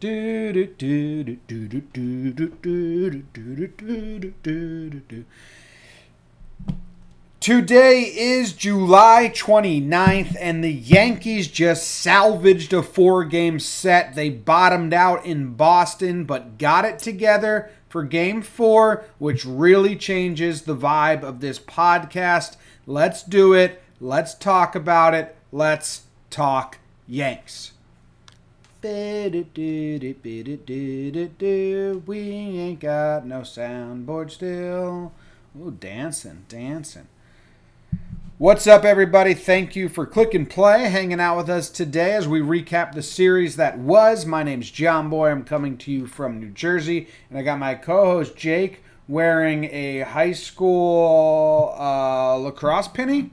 Today is July 29th, and the Yankees just salvaged a 4-game set. They bottomed out in Boston, but got it together for Game 4, which really changes the vibe of this podcast. Let's do it. Let's talk about it. Let's talk Yanks. We ain't got no soundboard still. Ooh, dancing. What's up, everybody? Thank you for click and play, hanging out with us today as we recap the series that was. My name's John Boy. I'm coming to you from New Jersey, and I got my co-host Jake wearing a high school lacrosse penny.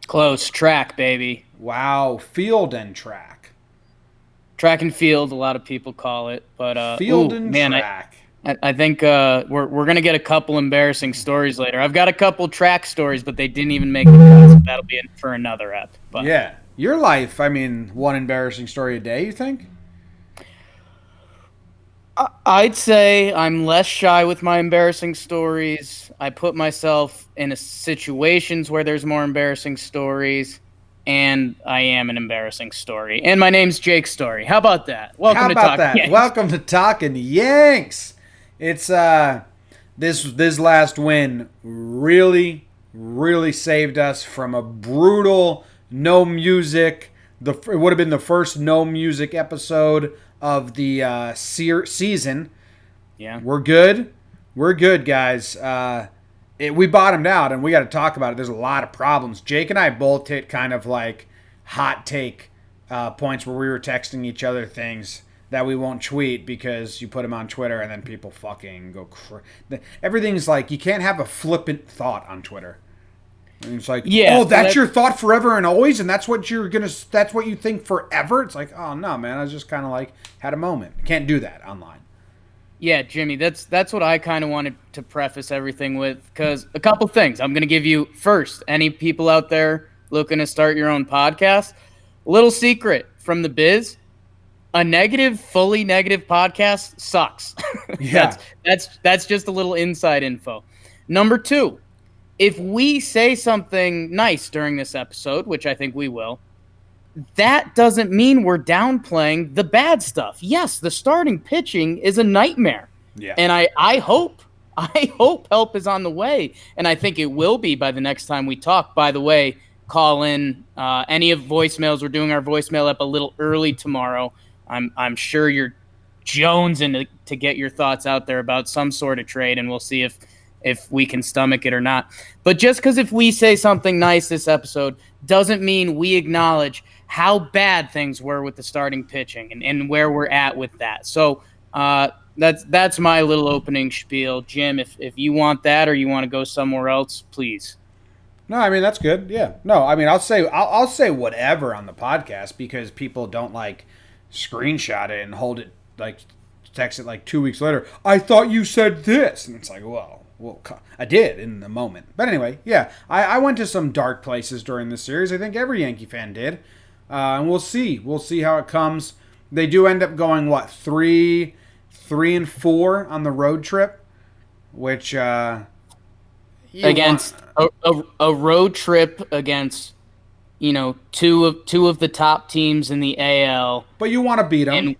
Close. Track, baby. Wow, field and track. Track and field, a lot of people call it, but field and track. I think we're gonna get a couple embarrassing stories later. I've got a couple track stories, but they didn't even make the cut, so that'll be for another ep. But yeah, your life. I mean, one embarrassing story a day. You think? I'd say I'm less shy with my embarrassing stories. I put myself in situations where there's more embarrassing stories, and I am an embarrassing story. And my name's Jake Story. How about that? Welcome to Talking Yanks. It's this last win really saved us from a brutal no music. It would have been the first no music episode of the season. Yeah, we're good, guys. We bottomed out, and we got to talk about it. There's a lot of problems. Jake and I both hit kind of like hot take points where we were texting each other things that we won't tweet because you put them on Twitter and then people fucking go everything's like, you can't have a flippant thought on Twitter. And it's like, oh, that's your thought forever and always, and that's what you think forever. It's like, oh no, man, I just kind of like had a moment. Can't do that online. Yeah, Jimmy, that's what I kind of wanted to preface everything with, because a couple things I'm going to give you. First, any people out there looking to start your own podcast, little secret from the biz: a fully negative podcast sucks. Yeah, that's just a little inside info. Number two, if we say something nice during this episode, which I think we will, that doesn't mean we're downplaying the bad stuff. Yes, the starting pitching is a nightmare. Yeah. And I hope help is on the way, and I think it will be by the next time we talk. By the way, call in any of voicemails. We're doing our voicemail up a little early tomorrow. I'm sure you're jonesing to get your thoughts out there about some sort of trade, and we'll see if we can stomach it or not. But just because if we say something nice this episode doesn't mean we acknowledge how bad things were with the starting pitching and where we're at with that. So that's my little opening spiel. Jim, if you want that or you want to go somewhere else, please. No, I mean, that's good. Yeah. No, I mean, I'll say whatever on the podcast because people don't like screenshot it and hold it, like text it like 2 weeks later. I thought you said this. And it's like, well, I did in the moment. But anyway, yeah, I went to some dark places during this series. I think every Yankee fan did. And we'll see. We'll see how it comes. They do end up going, 3-4 on the road trip, which against a road trip against two of the top teams in the AL. But you want to beat them.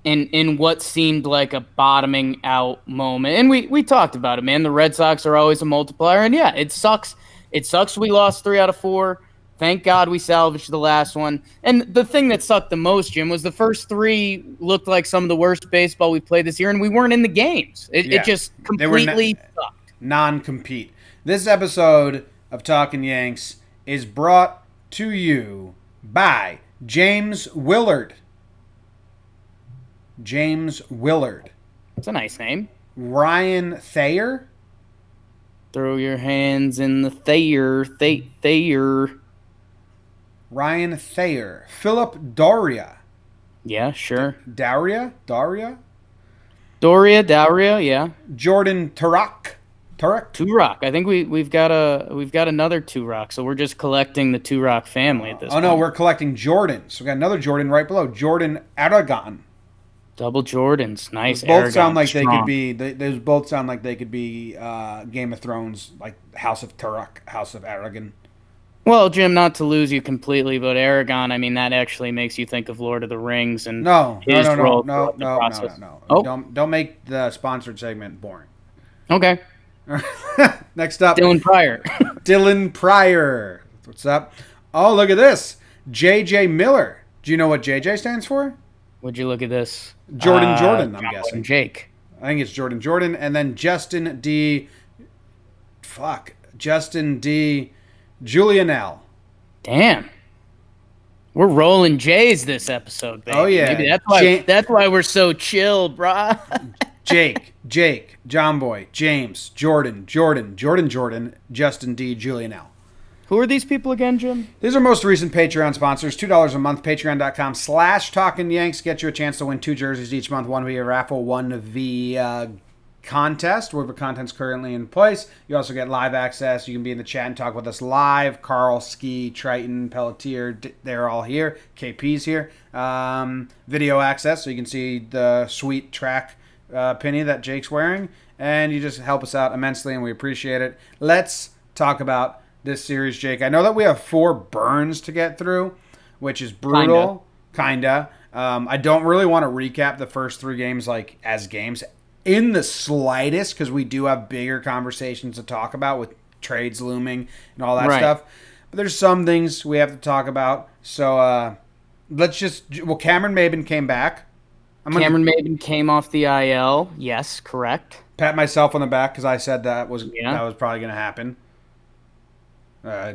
In what seemed like a bottoming out moment. And we talked about it, man. The Red Sox are always a multiplier. And yeah, it sucks. It sucks we lost 3 out of 4. Thank God we salvaged the last one. And the thing that sucked the most, Jim, was the first 3 looked like some of the worst baseball we played this year, and we weren't in the games. It just completely sucked. Non-compete. This episode of Talking Yanks is brought to you by James Willard. James Willard. That's a nice name. Ryan Thayer. Throw your hands in the Thayer. Ryan Thayer. Philip Daria. Yeah, sure. Daria, yeah. Jordan Turok. Turok. I think we've got another Turok, so we're just collecting the Turok family at this point. Oh no, we're collecting Jordans. We got another Jordan right below. Jordan Aragon. Double Jordans, nice. Both sound Aragon, like they could strong. be. Those both sound like they could be Game of Thrones, like House of Turok, House of Aragon. Well, Jim, not to lose you completely, but Aragon, I mean, that actually makes you think of Lord of the Rings and No, no, his no, no, role no, throughout the no, no, no, process. no. Oh, Don't make the sponsored segment boring. okay. Next up, Dylan Pryor. Dylan Pryor. What's up? Oh, look at this. JJ Miller. Do you know what JJ stands for? Would you look at this? Jordan, I'm John guessing. and Jake. I think it's Jordan. And then Justin D. Julianelle. Damn. We're rolling J's this episode, baby. Oh, yeah. Maybe that's why we're so chill, brah. Jake, John Boy, James, Jordan, Justin D. Julianelle. Who are these people again, Jim? These are most recent Patreon sponsors. $2 a month, patreon.com/TalkinYanks. Get you a chance to win 2 jerseys each month, one via raffle, one via contest, where the content's currently in place. You also get live access. You can be in the chat and talk with us live. Carl, Ski, Triton, Pelletier, they're all here. KP's here. Video access, so you can see the sweet track penny that Jake's wearing. And you just help us out immensely, and we appreciate it. Let's talk about this series, Jake. I know that we have 4 burns to get through, which is brutal. Kinda. I don't really want to recap the first 3 games like as games in the slightest, because we do have bigger conversations to talk about with trades looming and all that stuff. But there's some things we have to talk about. So let's just. Well, Cameron Maben came back. Cameron Maben came off the IL. Yes, correct. Pat myself on the back because I said that was probably going to happen.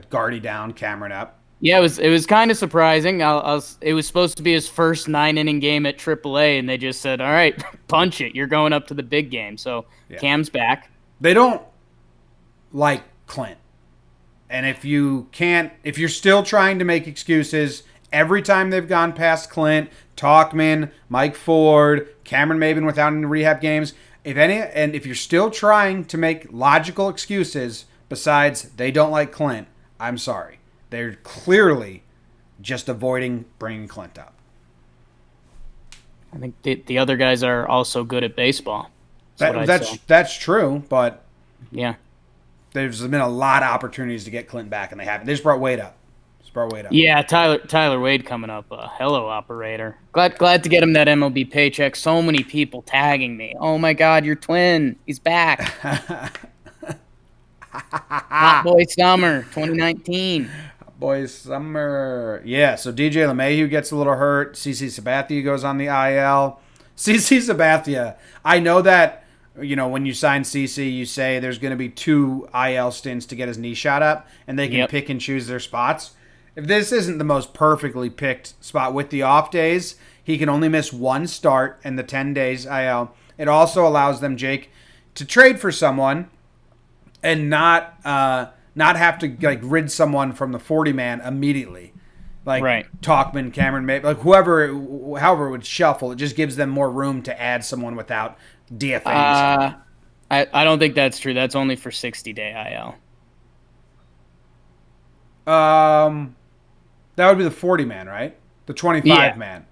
Guardy down, Cameron up. Yeah, it was kind of surprising. It was supposed to be his first 9-inning game at AAA, and they just said, "All right, punch it. You're going up to the big game." So Cam's back. They don't like Clint, and if you're still trying to make excuses every time they've gone past Clint, Talkman, Mike Ford, Cameron Maben without any rehab games, if you're still trying to make logical excuses besides they don't like Clint, I'm sorry. They're clearly just avoiding bringing Clint up. I think the other guys are also good at baseball. That's true, but yeah, there's been a lot of opportunities to get Clint back, and they haven't. They just brought Wade up. Yeah, Tyler Wade coming up. Hello, operator. Glad to get him that MLB paycheck. So many people tagging me. Oh my God, your twin. He's back. Hot Boy Summer 2019. Boys summer. Yeah, so DJ LeMahieu gets a little hurt. CC Sabathia goes on the IL. CC Sabathia, I know that, when you sign CC, you say there's going to be 2 IL stints to get his knee shot up, and they can pick and choose their spots. If this isn't the most perfectly picked spot with the off days, he can only miss 1 start in the 10 days IL. It also allows them, Jake, to trade for someone and not have to rid someone from the 40-man immediately, Talkman, Cameron, however it would shuffle. It just gives them more room to add someone without DFAing. I don't think that's true. That's only for 60-day IL. That would be the 40-man, right? The 25-man.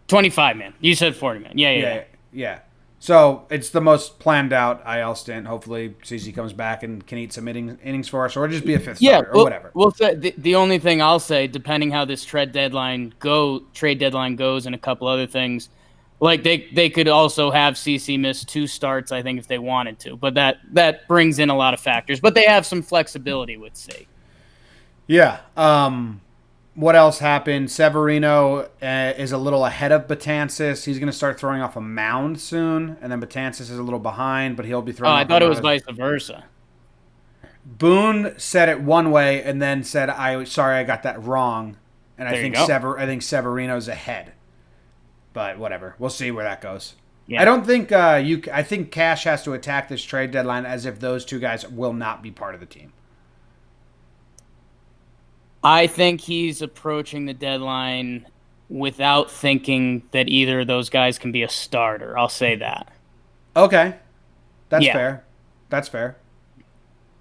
25-man. You said 40-man. Yeah. So it's the most planned out IL stint. Hopefully, CC comes back and can eat some innings for us, or just be a 5th starter, or whatever. Well, the only thing I'll say, depending how this trade deadline goes, and a couple other things, they could also have CC miss 2 starts, I think, if they wanted to. But that brings in a lot of factors. But they have some flexibility with C. Yeah. What else happened? Severino is a little ahead of Betances. He's going to start throwing off a mound soon, and then Betances is a little behind, but he'll be throwing. I thought it was vice versa. Boone said it one way, and then said, I got that wrong," and I think Severino's ahead. But whatever, we'll see where that goes. Yeah. I don't think I think Cash has to attack this trade deadline as if those 2 guys will not be part of the team. I think he's approaching the deadline without thinking that either of those guys can be a starter. I'll say that. Okay. That's fair.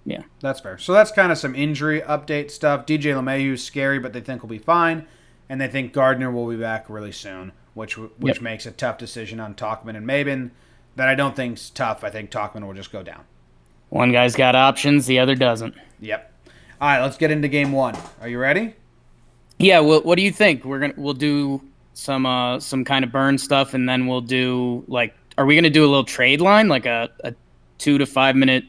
Yeah. That's fair. So that's kind of some injury update stuff. DJ LeMahieu's scary, but they think he'll be fine. And they think Gardner will be back really soon. which Yep. makes a tough decision on Talkman and Maben that I don't think's tough. I think Talkman will just go down. One guy's got options, the other doesn't. Yep. All right, let's get into game one. Are you ready? Yeah, what do you think? We'll do some kind of burn stuff, and then we'll do like, are we gonna do a little trade line, like a 2 to 5 minute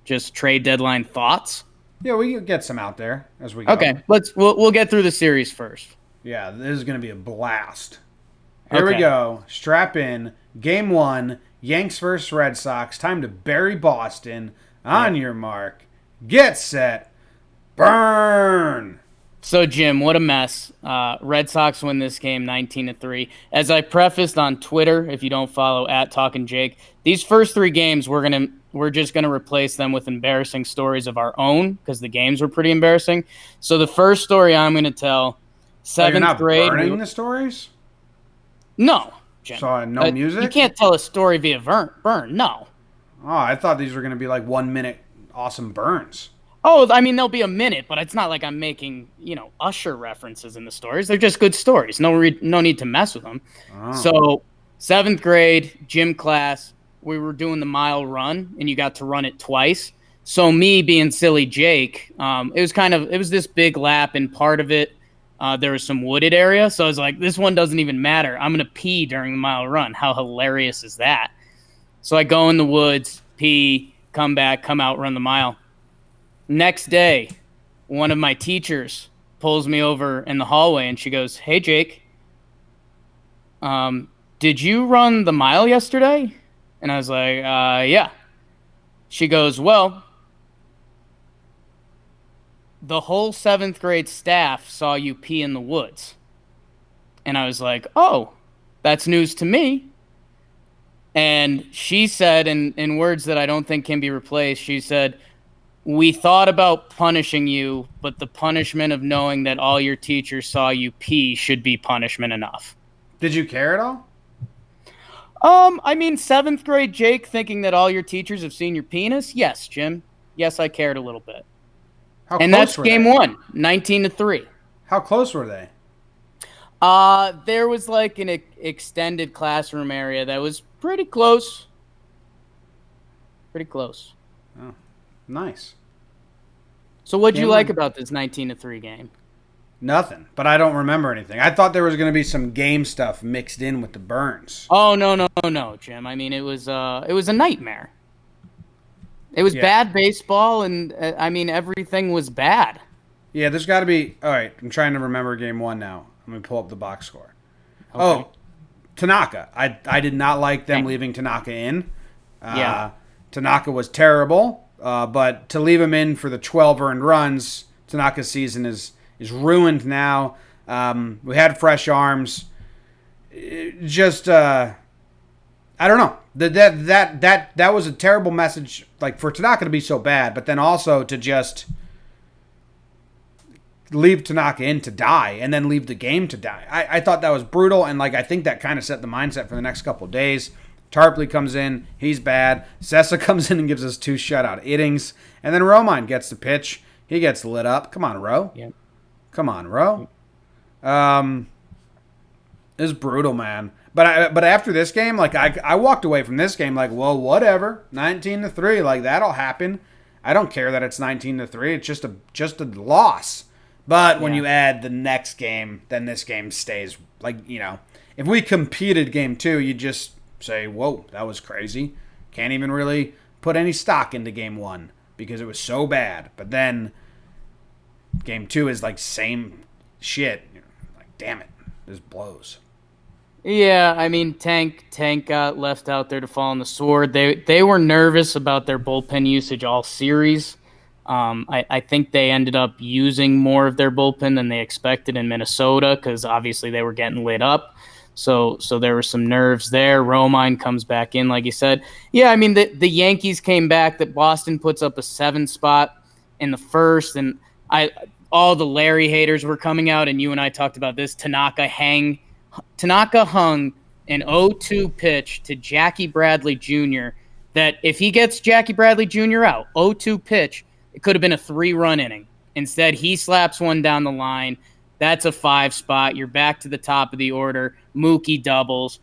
just trade deadline thoughts? Yeah, we can get some out there as we go. Okay, we'll get through the series first. Yeah, this is going to be a blast. Here we Okay. go. Strap in. Game one. Yanks versus Red Sox. Time to bury Boston. On your mark. Get set. Burn. So Jim, what a mess. Red Sox win this game 19-3. As I prefaced on Twitter, if you don't follow at Talkin' Jake, these first 3 games we're just gonna replace them with embarrassing stories of our own because the games were pretty embarrassing. So the first story I'm gonna tell, Oh, you're 7th not grade. burning the stories? No, Jim. So no music? You can't tell a story via burn. No. Oh, I thought these were going to be like 1 minute awesome burns. Oh, I mean, there'll be a minute, but it's not like I'm making, Usher references in the stories. They're just good stories. No need to mess with them. Oh. So, 7th grade, gym class, we were doing the mile run, and you got to run it twice. So, me being silly Jake, it was this big lap, and part of it, there was some wooded area. So, I was like, this one doesn't even matter. I'm going to pee during the mile run. How hilarious is that? So, I go in the woods, pee, come back, come out, run the mile. Next day, one of my teachers pulls me over in the hallway and she goes, "Hey, Jake, did you run the mile yesterday?" And I was like, yeah. She goes, "Well, the whole 7th grade staff saw you pee in the woods." And I was like, "Oh, that's news to me." And she said, in words that I don't think can be replaced, she said, "We thought about punishing you, but the punishment of knowing that all your teachers saw you pee should be punishment enough." Did you care at all? I mean, 7th grade Jake thinking that all your teachers have seen your penis? Yes, Jim. Yes, I cared a little bit. How And close that's were game they? 1, 19-3. How close were they? There was like an extended classroom area that was pretty close. Pretty close. Oh, nice. So what'd you Game like one. about this 19-3 game? Nothing, but I don't remember anything. I thought there was going to be some game stuff mixed in with the burns. Oh, no, Jim. I mean, it was a nightmare. It was Yeah. bad baseball, and I mean, everything was bad. Yeah, there's got to be. All right, I'm trying to remember game one now. I'm going to pull up the box score. Okay. Oh, Tanaka. I did not like them Thank- leaving Tanaka in. Yeah. Tanaka was terrible, but to leave him in for the 12 earned runs, Tanaka's season is ruined now. We had fresh arms. I don't know. That was a terrible message, like for Tanaka to be so bad, but then also to just leave Tanaka in to die and then leave the game to die. I thought that was brutal, and like I think that kind of set the mindset for the next couple of days. Tarpley comes in, he's bad. Sessa comes in and gives us 2 shutout innings, and then Romine gets the pitch. He gets lit up. Come on, Ro. Yep. Come on, Ro. It was brutal, man. But after this game, like I walked away from this game like, well, whatever. 19-3, like that'll happen. I don't care that it's 19-3. It's just a loss. But when Yeah. you add the next game, then this game stays like, if we competed game 2, you just say, whoa, that was crazy. Can't even really put any stock into game 1 because it was so bad. But then game 2 is like same shit. Like, damn it, this blows. Yeah, I mean, Tank got left out there to fall on the sword. They were nervous about their bullpen usage all series. I think they ended up using more of their bullpen than they expected in Minnesota because obviously they were getting lit up. So there were some nerves there. Romine comes back in, like you said. Yeah, I mean, the Yankees came back. That Boston puts up a 7 spot in the first, and all the Larry haters were coming out, and you and I talked about this. Tanaka hung an 0-2 pitch to Jackie Bradley Jr. that if he gets Jackie Bradley Jr. out, 0-2 pitch, it could have been a 3-run inning. Instead, he slaps one down the line. That's a 5 spot. You're back to the top of the order. Mookie doubles.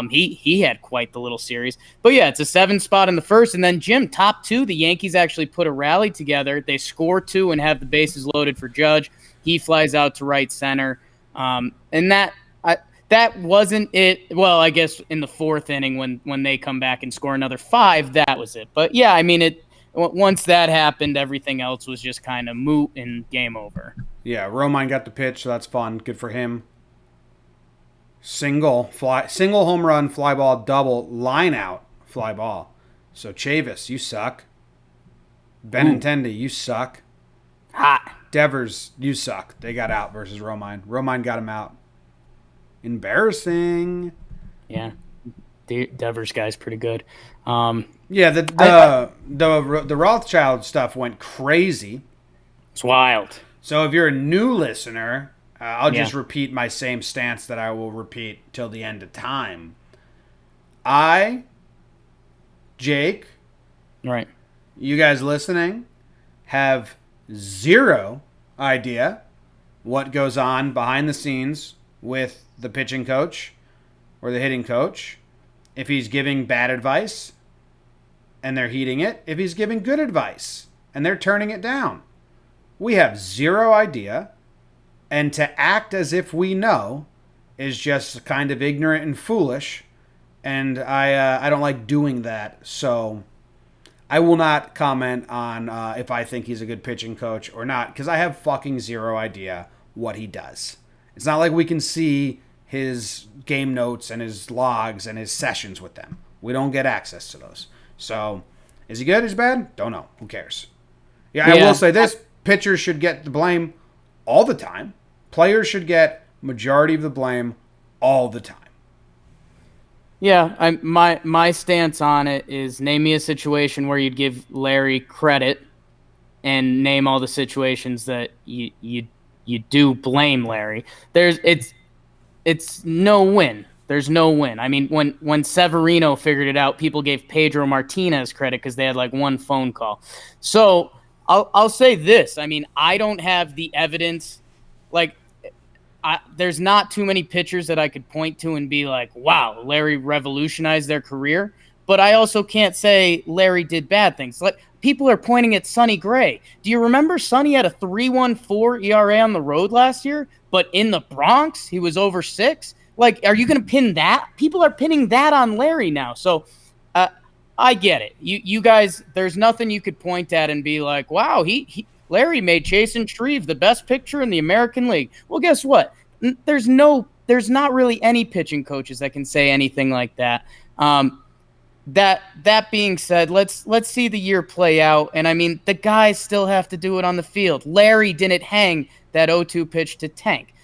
He had quite the little series. But yeah, it's a 7 spot in the first. And then Jim, top 2, the Yankees actually put a rally together. They score 2 and have the bases loaded for Judge. He flies out to right center. And that wasn't it. Well, I guess in the 4th inning when they come back and score another 5, that was it. But yeah, I mean, once that happened, everything else was just kind of moot and game over. Yeah, Romine got the pitch, so that's fun. Good for him. Single home run, fly ball, double, line out, fly ball. So Chavis, you suck. Benintendi, you suck. Hot. Devers, you suck. They got out versus Romine. Romine got him out. Embarrassing. Yeah, Devers guy's pretty good. Yeah, the Rothschild stuff went crazy. It's wild. So if you're a new listener, I'll just repeat my same stance that I will repeat till the end of time. Jake, right, you guys listening, have zero idea what goes on behind the scenes with the pitching coach or the hitting coach. If he's giving bad advice and they're heeding it, if he's giving good advice and they're turning it down. We have zero idea, and to act as if we know is just kind of ignorant and foolish, and I don't like doing that, so I will not comment on if I think he's a good pitching coach or not, because I have fucking zero idea what he does. It's not like we can see his game notes and his logs and his sessions with them. We don't get access to those. So, is he good? Is he bad? Don't know. Who cares? Yeah, I will say this. Pitchers should get the blame all the time. Players should get majority of the blame all the time. Yeah, my stance on it is name me a situation where you'd give Larry credit and name all the situations that you do blame Larry. It's no win. There's no win. I mean, when Severino figured it out, people gave Pedro Martinez credit because they had like one phone call. So I'll say this. I mean, I don't have the evidence. Like, there's not too many pitchers that I could point to and be like, wow, Larry revolutionized their career. But I also can't say Larry did bad things. Like, people are pointing at Sonny Gray. Do you remember Sonny had a 3.14 ERA on the road last year? But in the Bronx, he was over 6. Like, are you going to pin that? People are pinning that on Larry now. So I get it. You guys, there's nothing you could point at and be like, wow, Larry made Chasen Shreve the best pitcher in the American League. Well, guess what? There's not really any pitching coaches that can say anything like that. That being said, let's see the year play out. And I mean, the guys still have to do it on the field. Larry didn't hang that 0-2 pitch to Tank.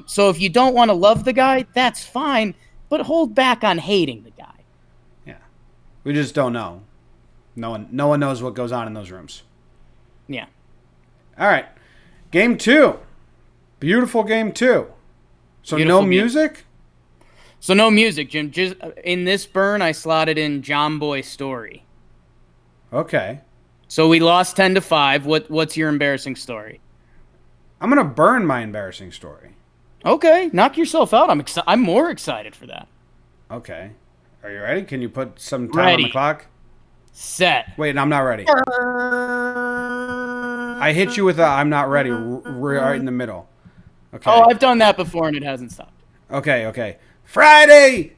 So if you don't want to love the guy, that's fine, but hold back on hating the guy. Yeah. We just don't know. No one knows what goes on in those rooms. Yeah. All right. Game 2. Beautiful game 2. So beautiful no music? Game. So no music, Jim. Just in this burn, I slotted in John Boy Story. Okay. So we lost 10-5. What's your embarrassing story? I'm going to burn my embarrassing story. Okay. Knock yourself out. I'm more excited for that. Okay. Are you ready? Can you put some time on the clock? Set. Wait, I'm not ready. I hit you with a I'm not ready right in the middle. Okay. Oh, I've done that before and it hasn't stopped. Okay. Friday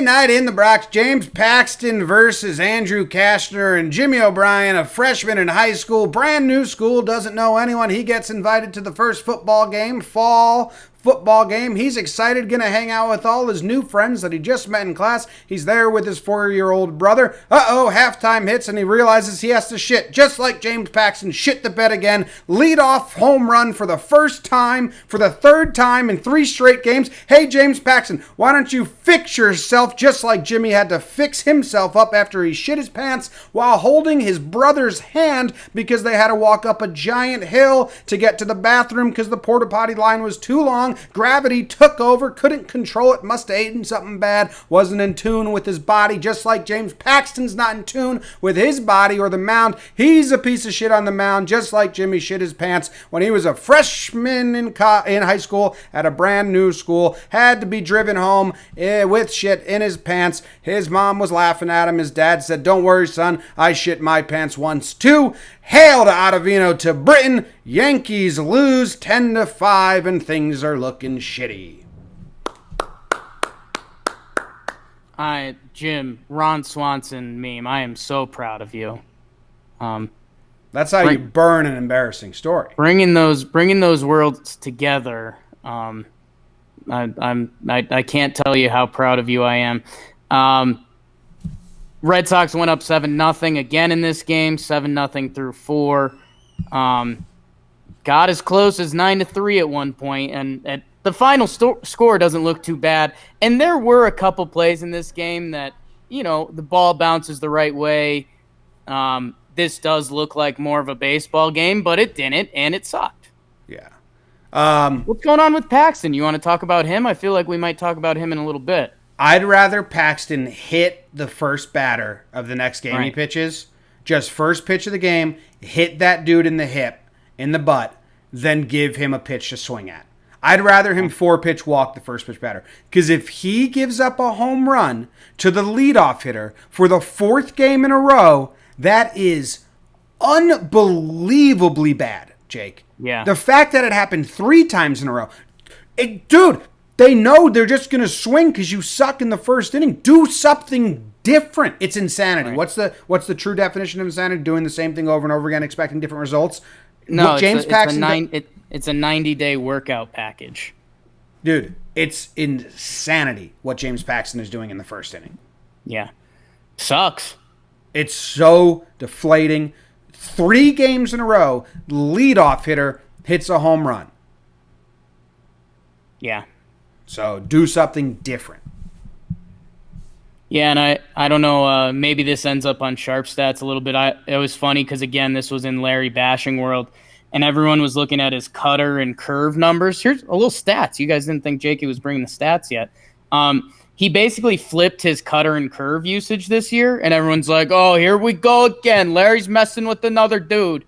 night in the Bronx, James Paxton versus Andrew Kastner and Jimmy O'Brien, a freshman in high school, brand new school, doesn't know anyone. He gets invited to the first fall football game. He's excited, gonna hang out with all his new friends that he just met in class. He's there with his 4-year-old brother. Halftime hits and he realizes he has to shit, just like James Paxton shit the bed again. Lead off home run for the first time, for the third time in 3 straight games. Hey, James Paxton, why don't you fix yourself just like Jimmy had to fix himself up after he shit his pants while holding his brother's hand because they had to walk up a giant hill to get to the bathroom because the porta potty line was too long. wrong. Gravity took over, couldn't control it, must have eaten something bad, wasn't in tune with his body, just like James Paxton's not in tune with his body or the mound. He's a piece of shit on the mound, just like Jimmy shit his pants when he was a freshman in high school at a brand new school, had to be driven home with shit in his pants. His mom was laughing at him. His dad said, "Don't worry, son, I shit my pants once too." Hail to Ottavino to Britain. Yankees lose 10-5 and things are looking shitty. Jim, Ron Swanson meme, I am so proud of you. That's how you burn an embarrassing story. Bringing those worlds together. I can't tell you how proud of you I am. Red Sox went up 7-0 again in this game, 7-0 through 4. Got as close as 9-3 at one point, and the final score doesn't look too bad. And there were a couple plays in this game that, the ball bounces the right way. This does look like more of a baseball game, but it didn't, and it sucked. Yeah. What's going on with Paxton? You want to talk about him? I feel like we might talk about him in a little bit. I'd rather Paxton hit the first batter of the next game he pitches, just first pitch of the game, hit that dude in the hip, in the butt, than give him a pitch to swing at. I'd rather him 4-pitch walk the first pitch batter. Because if he gives up a home run to the leadoff hitter for the 4th game in a row, that is unbelievably bad, Jake. Yeah. The fact that it happened 3 times in a row. Dude, they know they're just going to swing because you suck in the first inning. Do something different. It's insanity. Right. What's the true definition of insanity? Doing the same thing over and over again, expecting different results? No, it's a 90-day workout package. Dude, it's insanity what James Paxton is doing in the first inning. Yeah. Sucks. It's so deflating. 3 games in a row, leadoff hitter hits a home run. Yeah. So do something different. Yeah, and I don't know, maybe this ends up on Sharp Stats a little bit. It was funny because, again, this was in Larry Bashing world, and everyone was looking at his cutter and curve numbers. Here's a little stats. You guys didn't think Jakey was bringing the stats yet. He basically flipped his cutter and curve usage this year, and everyone's like, oh, here we go again. Larry's messing with another dude.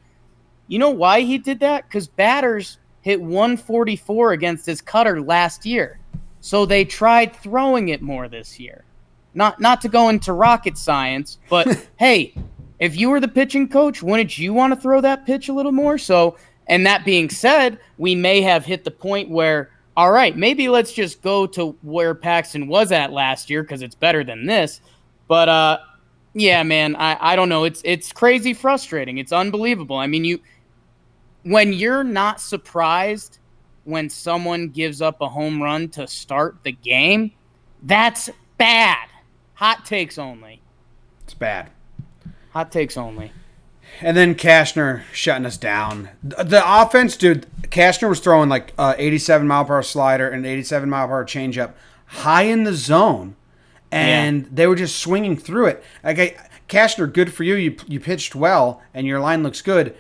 You know why he did that? Because batters hit 144 against his cutter last year. So they tried throwing it more this year. Not to go into rocket science, but hey, if you were the pitching coach, wouldn't you want to throw that pitch a little more? So, and that being said, we may have hit the point where, all right, maybe let's just go to where Paxton was at last year because it's better than this. But yeah, man, I don't know. It's crazy frustrating. It's unbelievable. I mean, when you're not surprised when someone gives up a home run to start the game, that's bad. Hot takes only. It's bad. Hot takes only. And then Cashner shutting us down. The offense, dude, Cashner was throwing like 87-mile-per-hour slider and 87-mile-per-hour changeup high in the zone, and they were just swinging through it. Cashner, good for you. You pitched well, and your line looks good.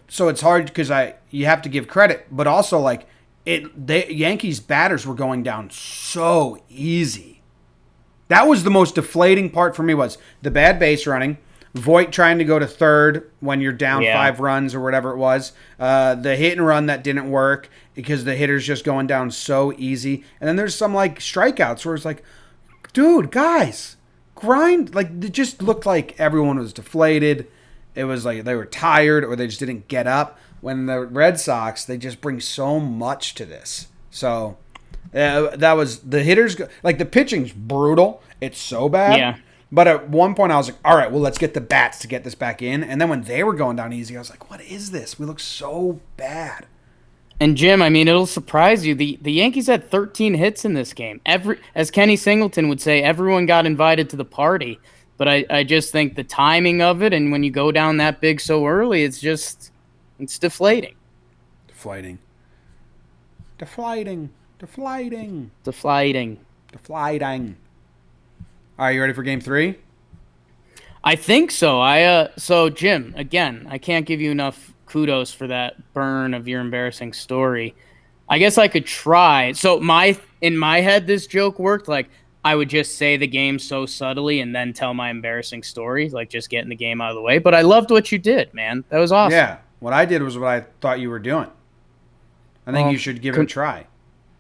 So it's hard because you have to give credit, but also like Yankees batters were going down so easy. That was the most deflating part for me, was the bad base running, Voit trying to go to third when you're down 5 runs or whatever it was, the hit and run that didn't work because the hitter's just going down so easy, and then there's some like strikeouts where it's like, dude, guys, grind. Like it just looked like everyone was deflated. It was like they were tired or they just didn't get up. When the Red Sox, they just bring so much to this. So that was the hitters. Like the pitching's brutal. It's so bad. Yeah. But at one point I was like, all right, well, let's get the bats to get this back in. And then when they were going down easy, I was like, what is this? We look so bad. And Jim, I mean, it'll surprise you. The Yankees had 13 hits in this game. As Kenny Singleton would say, everyone got invited to the party. But I just think the timing of it, and when you go down that big so early, it's deflating. Deflating. All right, you ready for game 3? I think so. So Jim, again, I can't give you enough kudos for that burn of your embarrassing story. I guess I could try. So in my head, this joke worked. Like I would just say the game so subtly and then tell my embarrassing story, like just getting the game out of the way. But I loved what you did, man. That was awesome. Yeah, what I did was what I thought you were doing. I think you Well, should give it a try.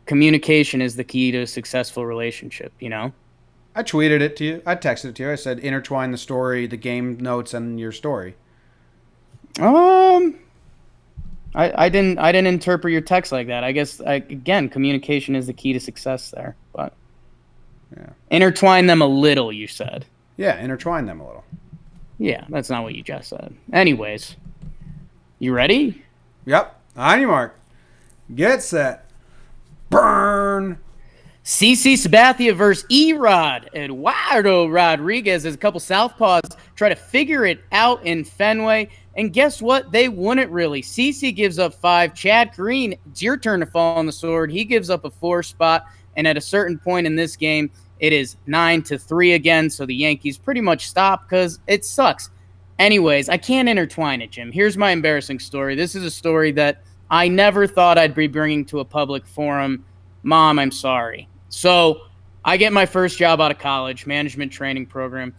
communication is the key to a successful relationship, you know? I tweeted it to you. I texted it to you. I said intertwine the story, the game notes, and your story. Um, I didn't interpret your text like that. I guess again, communication is the key to success there. But Yeah. intertwine them a little, you said. Yeah, intertwine them a little. Yeah, that's not what you just said. Anyways, you ready? Yep. On your mark. Get set. Burn. CC Sabathia versus Erod. Eduardo Rodriguez as a couple Southpaws try to figure it out in Fenway. And guess what? They wouldn't really. CC gives up 5. Chad Green, it's your turn to fall on the sword. He gives up a 4 spot. And at a certain point in this game, it is 9-3 again. So the Yankees pretty much stop because it sucks. Anyways, I can't intertwine it, Jim. Here's my embarrassing story. This is a story that I never thought I'd be bringing to a public forum. Mom, I'm sorry. So I get my first job out of college, management training program.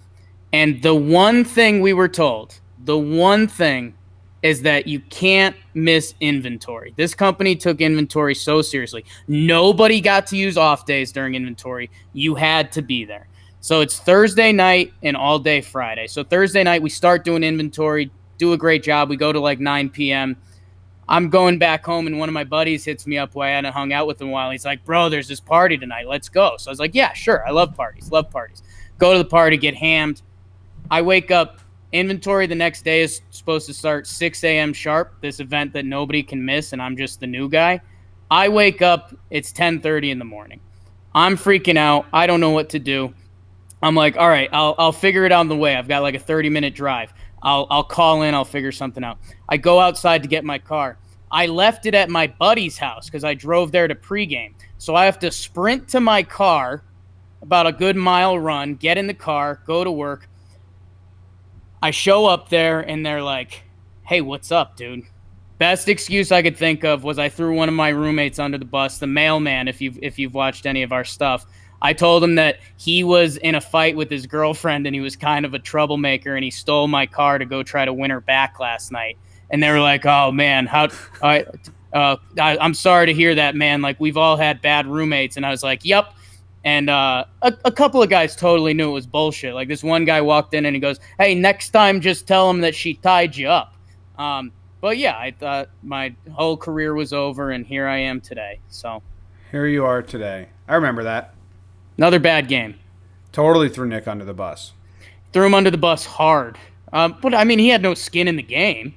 And the one thing we were told, the one thing is that you can't miss inventory. This company took inventory so seriously. Nobody got to use off days during inventory. You had to be there. So it's Thursday night and all day Friday. So Thursday night, we start doing inventory, do a great job. We go to like 9 p.m. I'm going back home, and one of my buddies hits me up where I hadn't hung out with him a while. He's like, bro, there's this party tonight. Let's go. So I was like, yeah, sure. I love parties. Go to the party, get hammed. I wake up. Inventory the next day is supposed to start 6 a.m. sharp, this event that nobody can miss, and I'm just the new guy. I wake up. It's 10:30 in the morning. I'm freaking out. I don't know what to do. I'm like, all right, I'll figure it out on the way. I've got like a 30-minute drive. I'll call in. I'll figure something out. I go outside to get my car. I left it at my buddy's house because I drove there to pregame. So I have to sprint to my car, about a good mile run, get in the car, go to work. I show up there, and they're like, hey, what's up, dude? Best excuse I could think of was I threw one of my roommates under the bus, the mailman, if you've watched any of our stuff. I told him that he was in a fight with his girlfriend and he was kind of a troublemaker and he stole my car to go try to win her back last night. And they were like, oh, man, I'm sorry to hear that, man. Like, we've all had bad roommates. And I was like, yep. And a couple of guys totally knew it was bullshit. Like, this one guy walked in and he goes, hey, next time just tell him that she tied you up. But, yeah, I thought my whole career was over, and here I am today. So Here you are today. I remember that. another bad game. Totally threw Nick under the bus. Threw him under the bus hard. But, I mean, he had no skin in the game.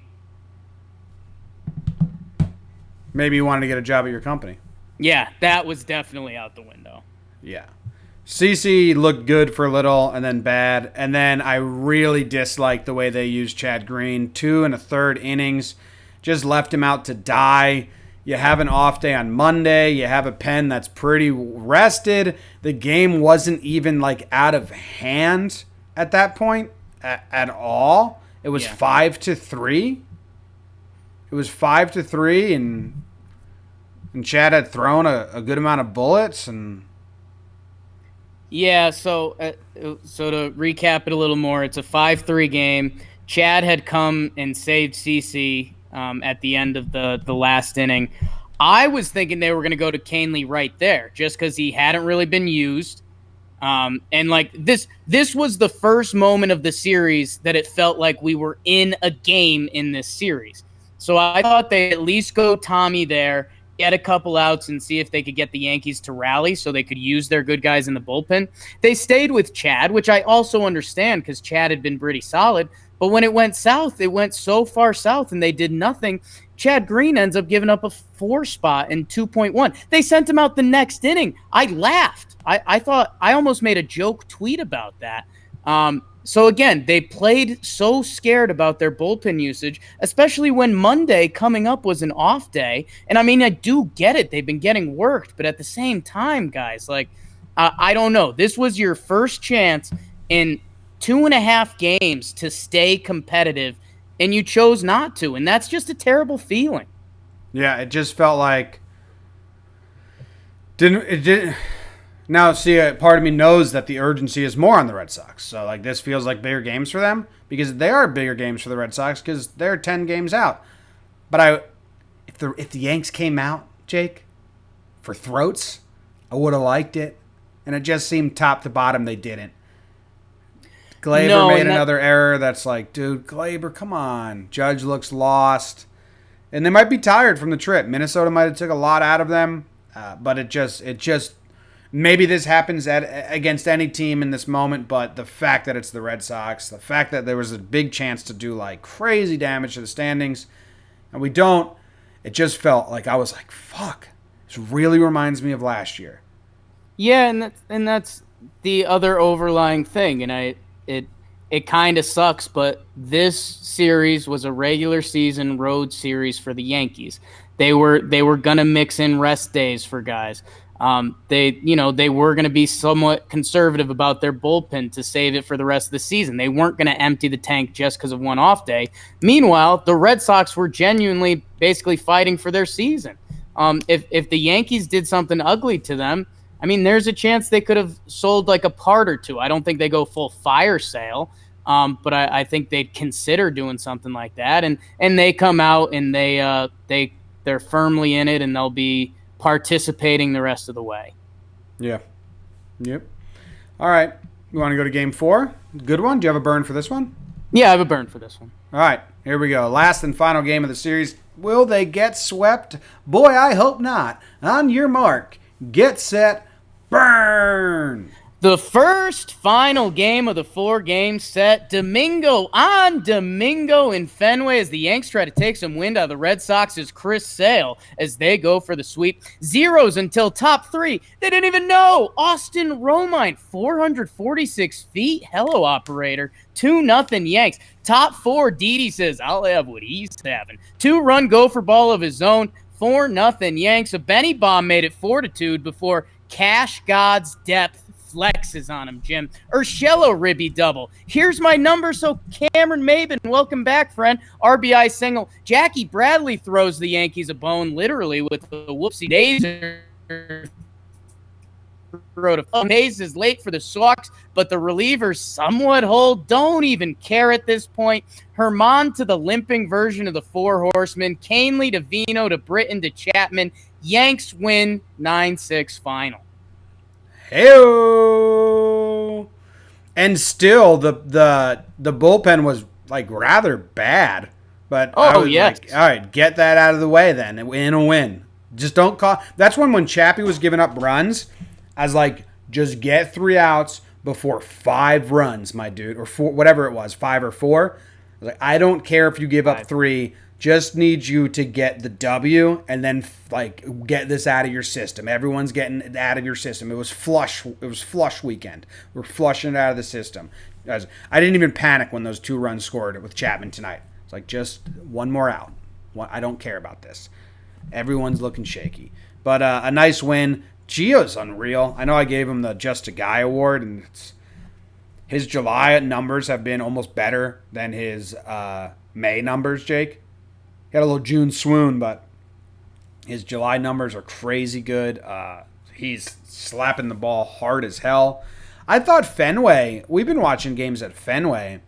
Maybe you wanted to get a job at your company. Yeah, that was definitely out the window. Yeah. CC looked good for a little and then bad. And then I really disliked the way they used Chad Green. 2 1/3 innings. Just left him out to die. You have an off day on Monday. You have a pen that's pretty rested. The game wasn't even like out of hand at that point at all. It was 5-3. It was 5-3, and Chad had thrown a good amount of bullets. And yeah, so to recap it a little more, it's a 5-3 game. Chad had come and saved CC at the end of the last inning. I was thinking they were going to go to Canely right there, just because he hadn't really been used. And like this was the first moment of the series that it felt like we were in a game in this series. So I thought they'd at least go Tommy there, get a couple outs, and see if they could get the Yankees to rally so they could use their good guys in the bullpen. They stayed with Chad, which I also understand because Chad had been pretty solid. But when it went south, it went so far south and they did nothing. Chad Green ends up giving up a 4 spot in 2.1. They sent him out the next inning. I laughed. I thought I almost made a joke tweet about that. So again, they played so scared about their bullpen usage, especially when Monday coming up was an off day. And I mean, I do get it. They've been getting worked, but at the same time, guys, like, I don't know. This was your first chance in 2.5 games to stay competitive, and you chose not to. And that's just a terrible feeling. yeah, it just felt like Didn't. Now, see, part of me knows that the urgency is more on the Red Sox. So, like, this feels like bigger games for them because they are bigger games for the Red Sox because they're 10 games out. But if the Yanks came out, Jake, for throats, I would have liked it. And it just seemed top to bottom they didn't. Glaber made another error that's like, dude, Glaber, come on. Judge looks lost. And they might be tired from the trip. Minnesota might have took a lot out of them. But it just maybe this happens against any team in this moment, but the fact that it's the Red Sox, the fact that there was a big chance to do like crazy damage to the standings, and we don't, it just felt like I was like, fuck. This really reminds me of last year. Yeah, and that's the other overlying thing, and it kind of sucks, but this series was a regular season road series for the Yankees. They were gonna mix in rest days for guys. They were going to be somewhat conservative about their bullpen to save it for the rest of the season. They weren't going to empty the tank just because of one off day. Meanwhile, the Red Sox were genuinely basically fighting for their season. If the Yankees did something ugly to them, I mean, there's a chance they could have sold like a part or two. I don't think they go full fire sale, but I think they'd consider doing something like that. And they come out and they're firmly in it, and they'll be participating the rest of the way. Yeah. Yep. All right. You want to go to game 4? Good one. Do you have a burn for this one? Yeah, I have a burn for this one. All right. Here we go. Last and final game of the series. Will they get swept? Boy, I hope not. On your mark, get set, burn. The first final game of the 4-game set, Domingo in Fenway as the Yanks try to take some wind out of the Red Sox's Chris Sale as they go for the sweep. Zeros until top 3. They didn't even know. Austin Romine, 446 feet. Hello, operator. 2-0 Yanks. Top 4, Didi says, I'll have what he's having. 2-run gopher ball of his own. 4-0 Yanks. A Benny bomb made it fortitude before Cash God's depth flexes on him, Jim. Urshelo ribby double. Here's my number, so Cameron Maben, welcome back, friend. RBI single. Jackie Bradley throws the Yankees a bone, literally, with a whoopsie daisy. Mays is late for the Sox, but the relievers somewhat hold. Don't even care at this point. Herman to the limping version of the Four Horsemen. Canely to Vino to Britton to Chapman. Yanks win 9-6 final. Heyo! And still, the bullpen was like rather bad. But yes. Like, all right, get that out of the way then. In a win. Just don't call. That's when Chappie was giving up runs. I was like, just get 3 outs before 5 runs, my dude, or 4, whatever it was, 5 or 4. I was like, I don't care if you give up 3. Just need you to get the W and then like get this out of your system. Everyone's getting it out of your system. It was flush. It was flush weekend. We're flushing it out of the system. I didn't even panic when those 2 runs scored with Chapman tonight. It's like just 1 more out. I don't care about this. Everyone's looking shaky, but a nice win. Gio's unreal. I know I gave him the Just a Guy award, and his July numbers have been almost better than his May numbers, Jake. He had a little June swoon, but his July numbers are crazy good. He's slapping the ball hard as hell. I thought Fenway, we've been watching games at Fenway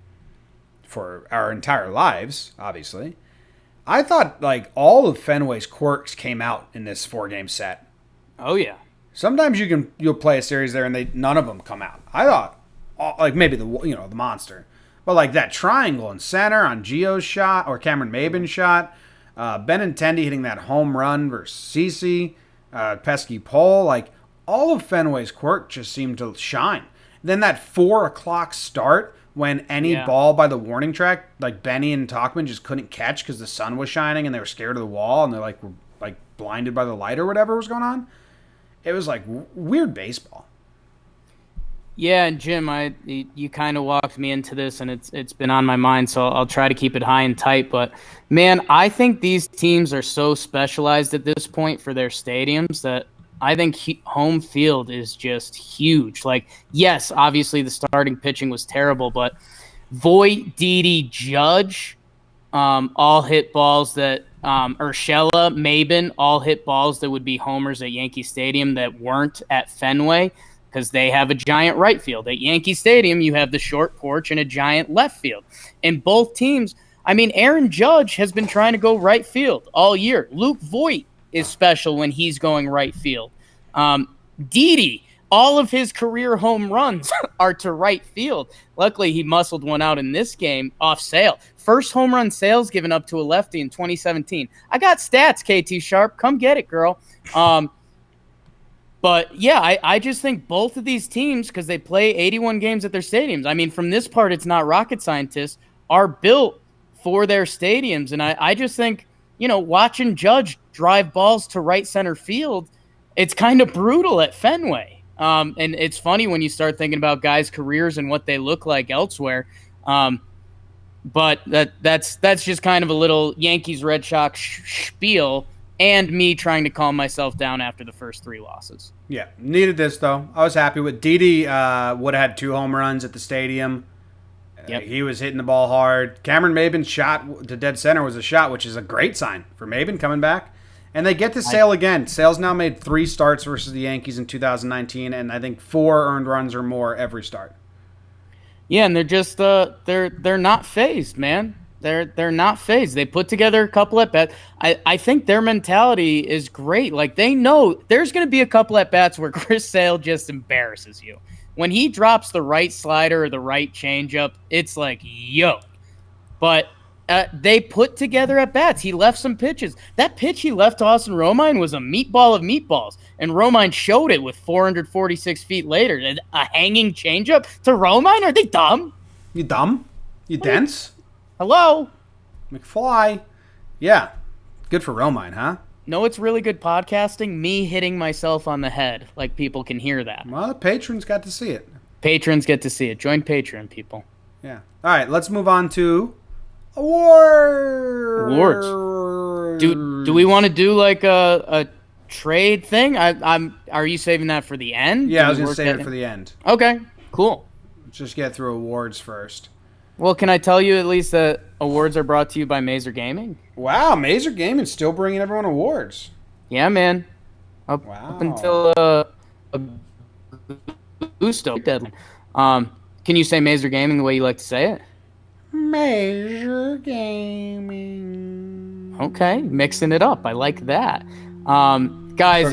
for our entire lives, obviously. I thought like all of Fenway's quirks came out in this 4-game set. Oh yeah. Sometimes you'll play a series there and none of them come out. I thought like maybe the monster. But like that triangle in center on Gio's shot or Cameron Maben's shot, Benintendi hitting that home run versus CeCe, pesky pole, like all of Fenway's quirk just seemed to shine. Then that 4 o'clock start when any ball by the warning track, like Benny and Tauchman just couldn't catch because the sun was shining and they were scared of the wall and they're like were like blinded by the light or whatever was going on. It was like weird baseball. Yeah, and Jim, you kind of walked me into this, and it's been on my mind, so I'll try to keep it high and tight. But, man, I think these teams are so specialized at this point for their stadiums that I think home field is just huge. Like, yes, obviously the starting pitching was terrible, but Voit, Didi, Judge all hit balls that Urshela, Maben all hit balls that would be homers at Yankee Stadium that weren't at Fenway because they have a giant right field. At Yankee Stadium, you have the short porch and a giant left field. And both teams, I mean, Aaron Judge has been trying to go right field all year. Luke Voit is special when he's going right field. Didi, all of his career home runs are to right field. Luckily, he muscled one out in this game off Sale. First home run Sales given up to a lefty in 2017. I got stats, KT Sharp. Come get it, girl. But, yeah, I just think both of these teams, because they play 81 games at their stadiums, I mean, from this part, it's not rocket scientists, are built for their stadiums. And I just think, you know, watching Judge drive balls to right center field, it's kind of brutal at Fenway. And it's funny when you start thinking about guys' careers and what they look like elsewhere. But that's just kind of a little Yankees Red Sox spiel, and me trying to calm myself down after the first 3 losses. Yeah, needed this though. I was happy with Didi. Would have had 2 home runs at the stadium. Yep. He was hitting the ball hard. Cameron Maben's shot to dead center was a shot, which is a great sign for Maben coming back. And they get to Sale again. Sale's now made 3 starts versus the Yankees in 2019, and I think 4 earned runs or more every start. Yeah, and they're just they're not phased, man. They're not phased. They put together a couple at bats. I think their mentality is great. Like, they know there's going to be a couple at bats where Chris Sale just embarrasses you. When he drops the right slider or the right changeup, it's like, yo. But they put together at bats. He left some pitches. That pitch he left to Austin Romine was a meatball of meatballs, and Romine showed it with 446 feet later. A hanging changeup to Romine? Are they dumb? You dumb? You dense? Hello? McFly? Yeah. Good for Romine, huh? No, it's really good podcasting. Me hitting myself on the head. Like, people can hear that. Well, the patrons got to see it. Patrons get to see it. Join Patreon, people. Yeah. All right, let's move on to awards. Do we want to do like a trade thing? Are you saving that for the end? Yeah, I was going to save it for the end. Okay, cool. Let's just get through awards first. Well, can I tell you at least that awards are brought to you by Mazer Gaming? Wow, Mazer Gaming's still bringing everyone awards. Yeah, man. Up until a Gusto deadline. Can you say Mazer Gaming the way you like to say it? Mazer Gaming. Okay, mixing it up. I like that. Guys,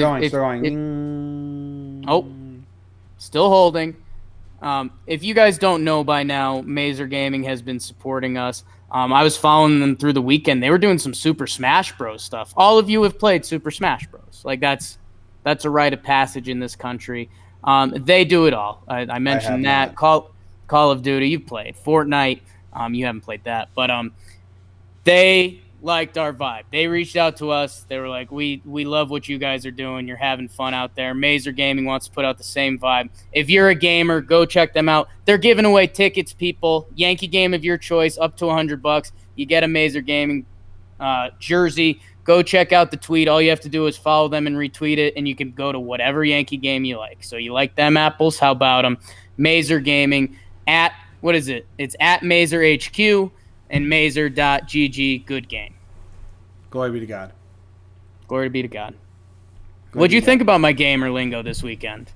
still holding. If you guys don't know by now, Mazer Gaming has been supporting us. I was following them through the weekend. They were doing some Super Smash Bros. Stuff. All of you have played Super Smash Bros. Like, that's a rite of passage in this country. They do it all. I mentioned that. Call of Duty, you've played. Fortnite, you haven't played that. But they liked our vibe. They reached out to us. They were like, we love what you guys are doing. You're having fun out there. Mazer Gaming wants to put out the same vibe. If you're a gamer, go check them out. They're giving away tickets, people. Yankee game of your choice, up to $100. You get a Mazer Gaming jersey. Go check out the tweet. All you have to do is follow them and retweet it, and you can go to whatever Yankee game you like. So you like them apples? How about them? Mazer Gaming at, what is it? It's at Mazer HQ and Mazer.gg. Good game. Glory be to God. Glory be to God. What'd you think about my gamer lingo this weekend?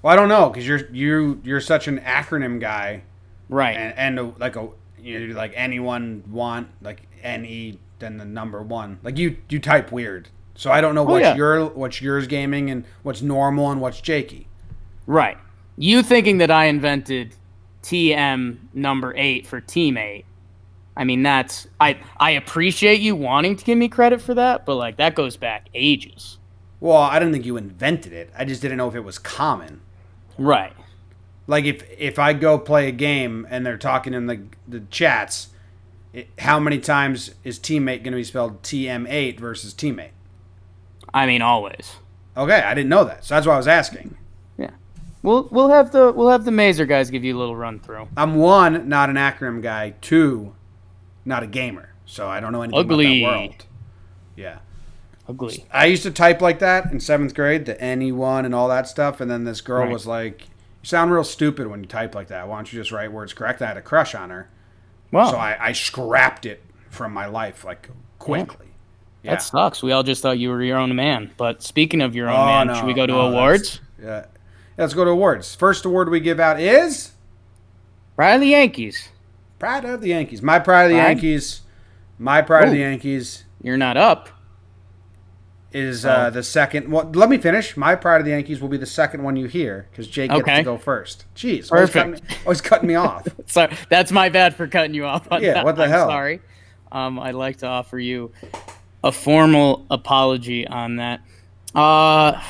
Well, I don't know, because you're such an acronym guy, right? And like anyone want, like NE then the number 1. Like you type weird, so I don't know what's yours gaming and what's normal and what's Jakey. Right. You thinking that I invented TM number 8 for teammate? I mean, that's I appreciate you wanting to give me credit for that, but like that goes back ages. Well, I don't think you invented it. I just didn't know if it was common. Right. Like if I go play a game and they're talking in the chats, how many times is teammate going to be spelled TM8 versus teammate? I mean, always. Okay, I didn't know that, so that's why I was asking. Yeah, we'll have the Mazer guys give you a little run through. I'm 1, not an acronym guy. 2, not a gamer, so I don't know anything about that world. Yeah. Ugly. I used to type like that in 7th grade, the NE1 and all that stuff, and then this girl was like, "You sound real stupid when you type like that. Why don't you just write words correct?" I had a crush on her. Wow. So I scrapped it from my life like quickly. Yeah. That sucks. We all just thought you were your own man. But speaking of your own man, no, should we go to no, awards? Yeah. Let's go to awards. First award we give out is Pride of the Yankees. Pride of the Yankees. My pride of the Yankees. My pride of the Yankees. You're not up. Is the second. Well, let me finish. My pride of the Yankees will be the second one you hear because Jake gets to go first. Jeez, always cutting me off. Sorry, that's my bad for cutting you off. Yeah, what the hell? Sorry. I'd like to offer you a formal apology on that. God,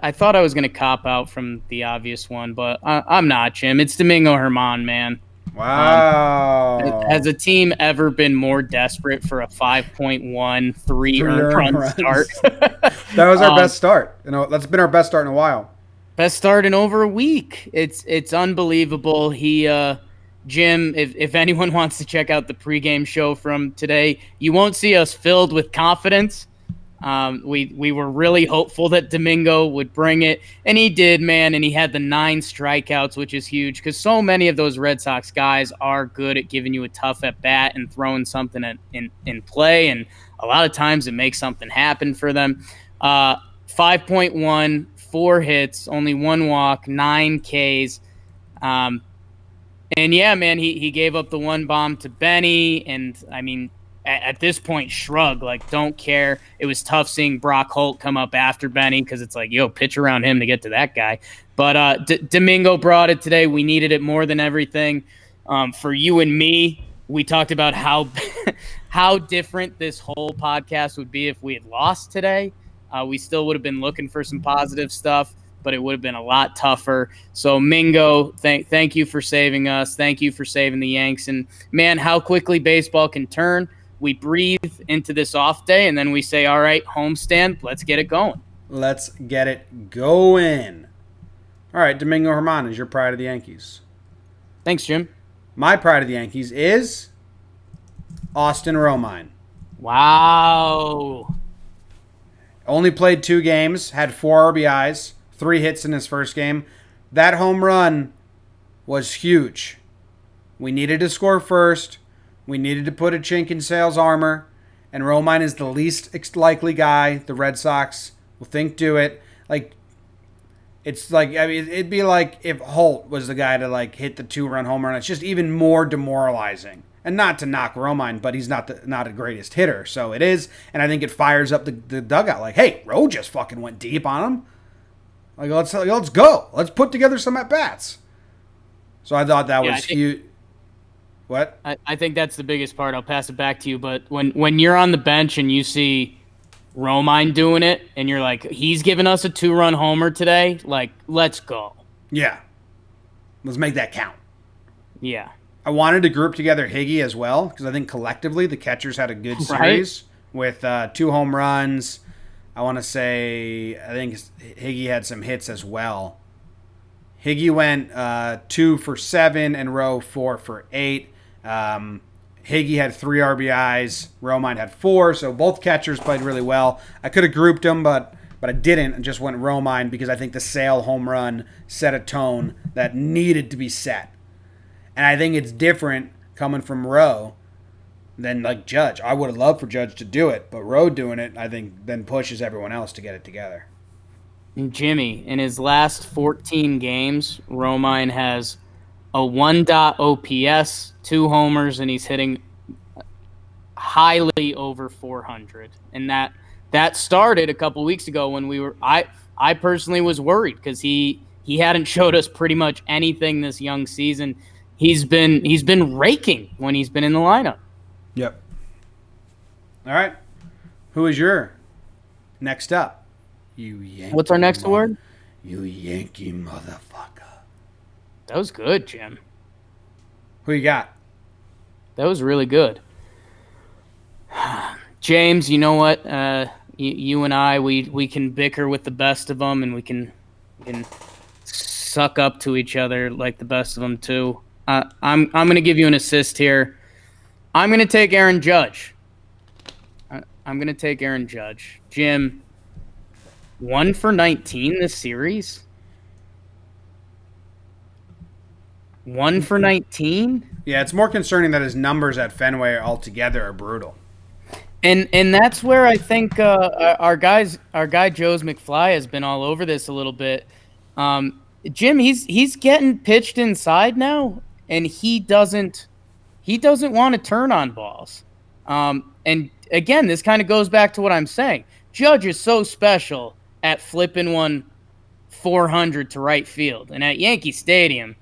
I thought I was going to cop out from the obvious one, but I'm not, Jim. It's Domingo Germán, man. Wow. Has a team ever been more desperate for a 5.1 3 earned run start? That was our best start. That's been our best start in a while. Best start in over a week. It's unbelievable. Jim, if anyone wants to check out the pregame show from today, you won't see us filled with confidence. We were really hopeful that Domingo would bring it, and he did, man, and he had the 9 strikeouts, which is huge because so many of those Red Sox guys are good at giving you a tough at-bat and throwing something in play, and a lot of times it makes something happen for them. 5.1, 4 hits, only 1 walk, 9 Ks. And yeah, man, he gave up the 1 bomb to Benny, and I mean, at this point, shrug, like, don't care. It was tough seeing Brock Holt come up after Benny because it's like, yo, pitch around him to get to that guy. But Domingo brought it today. We needed it more than everything. For you and me, we talked about how different this whole podcast would be if we had lost today. We still would have been looking for some positive stuff, but it would have been a lot tougher. So, Mingo, thank you for saving us. Thank you for saving the Yanks. And, man, how quickly baseball can turn. We breathe into this off day, and then we say, all right, homestand, let's get it going. Let's get it going. All right, Domingo Germán is your pride of the Yankees. Thanks, Jim. My pride of the Yankees is Austin Romine. Wow. Only played 2 games, had 4 RBIs, 3 hits in his first game. That home run was huge. We needed to score first. We needed to put a chink in Sale's armor, and Romine is the least likely guy the Red Sox will think do it. Like, it's like, I mean, it'd be like if Holt was the guy to like hit the 2-run home run. It's just even more demoralizing. And not to knock Romine, but he's not a greatest hitter, so it is. And I think it fires up the dugout. Like, hey, Ro just fucking went deep on him. Like, let's go. Let's put together some at bats. So I thought that was huge. What? I think that's the biggest part. I'll pass it back to you. But when you're on the bench and you see Romine doing it, and you're like, he's giving us a 2-run homer today, like, let's go. Yeah. Let's make that count. Yeah. I wanted to group together Higgy as well, because I think collectively the catchers had a good series with 2 home runs. I want to say, I think Higgy had some hits as well. Higgy went 2 for 7 and Rowe 4 for 8. Higgy had 3 RBIs. Romine had 4, so both catchers played really well. I could have grouped them, but I didn't and just went Romine because I think the Sale home run set a tone that needed to be set. And I think it's different coming from Rowe than like Judge. I would have loved for Judge to do it, but Rowe doing it, I think, then pushes everyone else to get it together. Jimmy, in his last 14 games, Romine has a 1.0 OPS, 2 homers, and he's hitting highly over 400. And that started a couple weeks ago when I personally was worried because he hadn't showed us pretty much anything this young season. He's been raking when he's been in the lineup. Yep. All right. Who is your next up? You Yankee. What's our next award? You Yankee motherfucker. That was good, Jim. Who you got? That was really good. James, you know what? You and I, we can bicker with the best of them, and we can suck up to each other like the best of them too. I'm going to give you an assist here. I'm going to take Aaron Judge. I'm going to take Aaron Judge. Jim, 1 for 19 this series? 1 for 19? Yeah, it's more concerning that his numbers at Fenway altogether are brutal. And that's where I think our guy Joe's McFly has been all over this a little bit. Jim, he's getting pitched inside now, and he doesn't want to turn on balls. And again, this kind of goes back to what I'm saying. Judge is so special at flipping one 400 to right field, and at Yankee Stadium,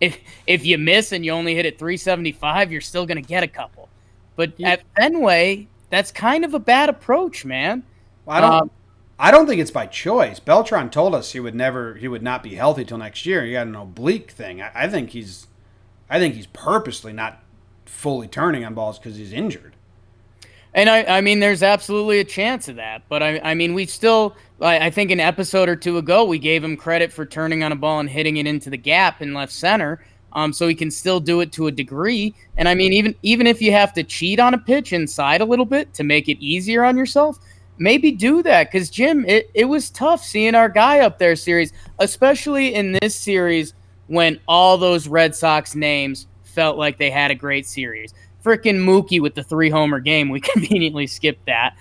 if you miss and you only hit it 375, you're still going to get a couple. But at Fenway, that's kind of a bad approach, man. I don't think it's by choice. Beltran told us he would not be healthy till next year. He got an oblique thing. I think he's purposely not fully turning on balls because he's injured. And I mean, there's absolutely a chance of that. But I mean, we still, I think an episode or two ago, we gave him credit for turning on a ball and hitting it into the gap in left center. So he can still do it to a degree. And I mean, even if you have to cheat on a pitch inside a little bit to make it easier on yourself, maybe do that. Because, Jim, it was tough seeing our guy up there series, especially in this series when all those Red Sox names felt like they had a great series. Frickin' Mookie with the 3-homer game. We conveniently skipped that.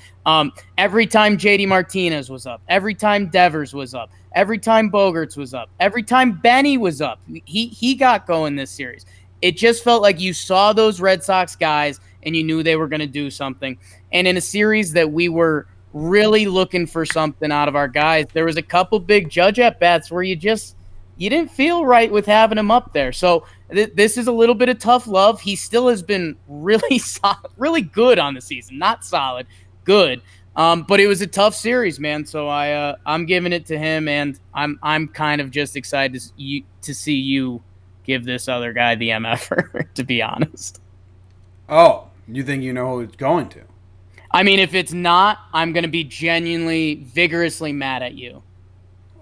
Every time JD Martinez was up, every time Devers was up, every time Bogarts was up, every time Benny was up, he got going this series. It just felt like you saw those Red Sox guys and you knew they were going to do something. And in a series that we were really looking for something out of our guys, there was a couple big Judge at-bats where you didn't feel right with having him up there. So this is a little bit of tough love. He still has been really solid, really good on the season. Not solid, good. But it was a tough series, man. So I'm giving it to him, and I'm kind of just excited to see you give this other guy the MFer, to be honest. Oh, you think you know who it's going to? I mean, if it's not, I'm going to be genuinely, vigorously mad at you.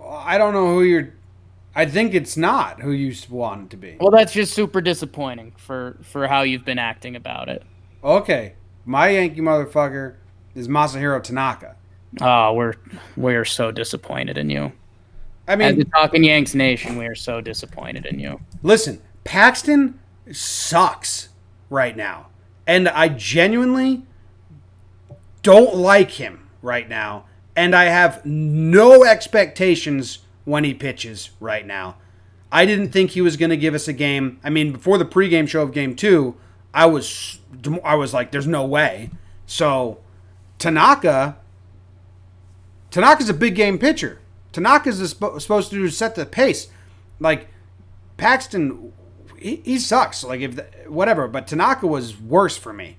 I don't know who you're... I think it's not who you want it to be. Well, that's just super disappointing for how you've been acting about it. Okay, my Yankee motherfucker is Masahiro Tanaka. Oh, we're so disappointed in you. I mean, as the Talking Yanks Nation, we are so disappointed in you. Listen, Paxton sucks right now, and I genuinely don't like him right now, and I have no expectations when he pitches right now. I didn't think he was going to give us a game. I mean, before the pregame show of Game 2, I was like, there's no way. So, Tanaka's a big game pitcher. Tanaka's supposed to set the pace. Like, Paxton, he sucks. Like, whatever. But Tanaka was worse for me.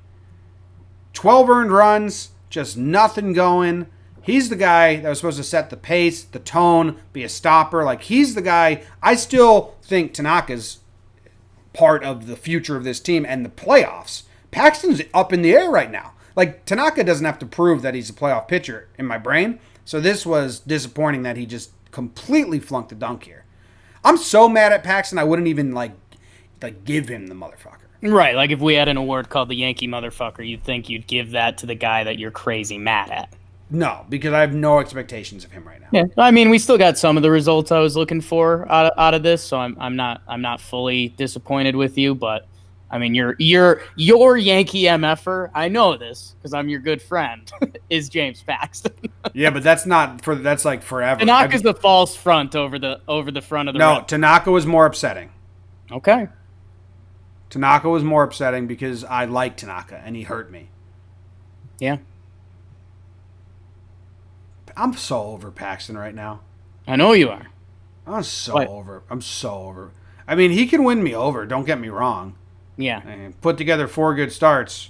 12 earned runs, just nothing going. He's the guy that was supposed to set the pace, the tone, be a stopper. Like, he's the guy. I still think Tanaka's part of the future of this team and the playoffs. Paxton's up in the air right now. Like, Tanaka doesn't have to prove that he's a playoff pitcher in my brain. So this was disappointing that he just completely flunked the dunk here. I'm so mad at Paxton, I wouldn't even, like give him the motherfucker. Right, like if we had an award called the Yankee Motherfucker, you'd think you'd give that to the guy that you're crazy mad at. No, because I have no expectations of him right now. Yeah, I mean, we still got some of the results I was looking for out of this, so I'm not fully disappointed with you, but I mean, your Yankee MFer, I know this because I'm your good friend, is James Paxton. Yeah, but that's like forever. Tanaka's the false front over the front of the No, red. Tanaka was more upsetting. Okay. Tanaka was more upsetting because I like Tanaka and he hurt me. Yeah. I'm so over Paxton right now. I know you are. I'm so over. I mean, he can win me over, don't get me wrong. Yeah. And put together 4 good starts.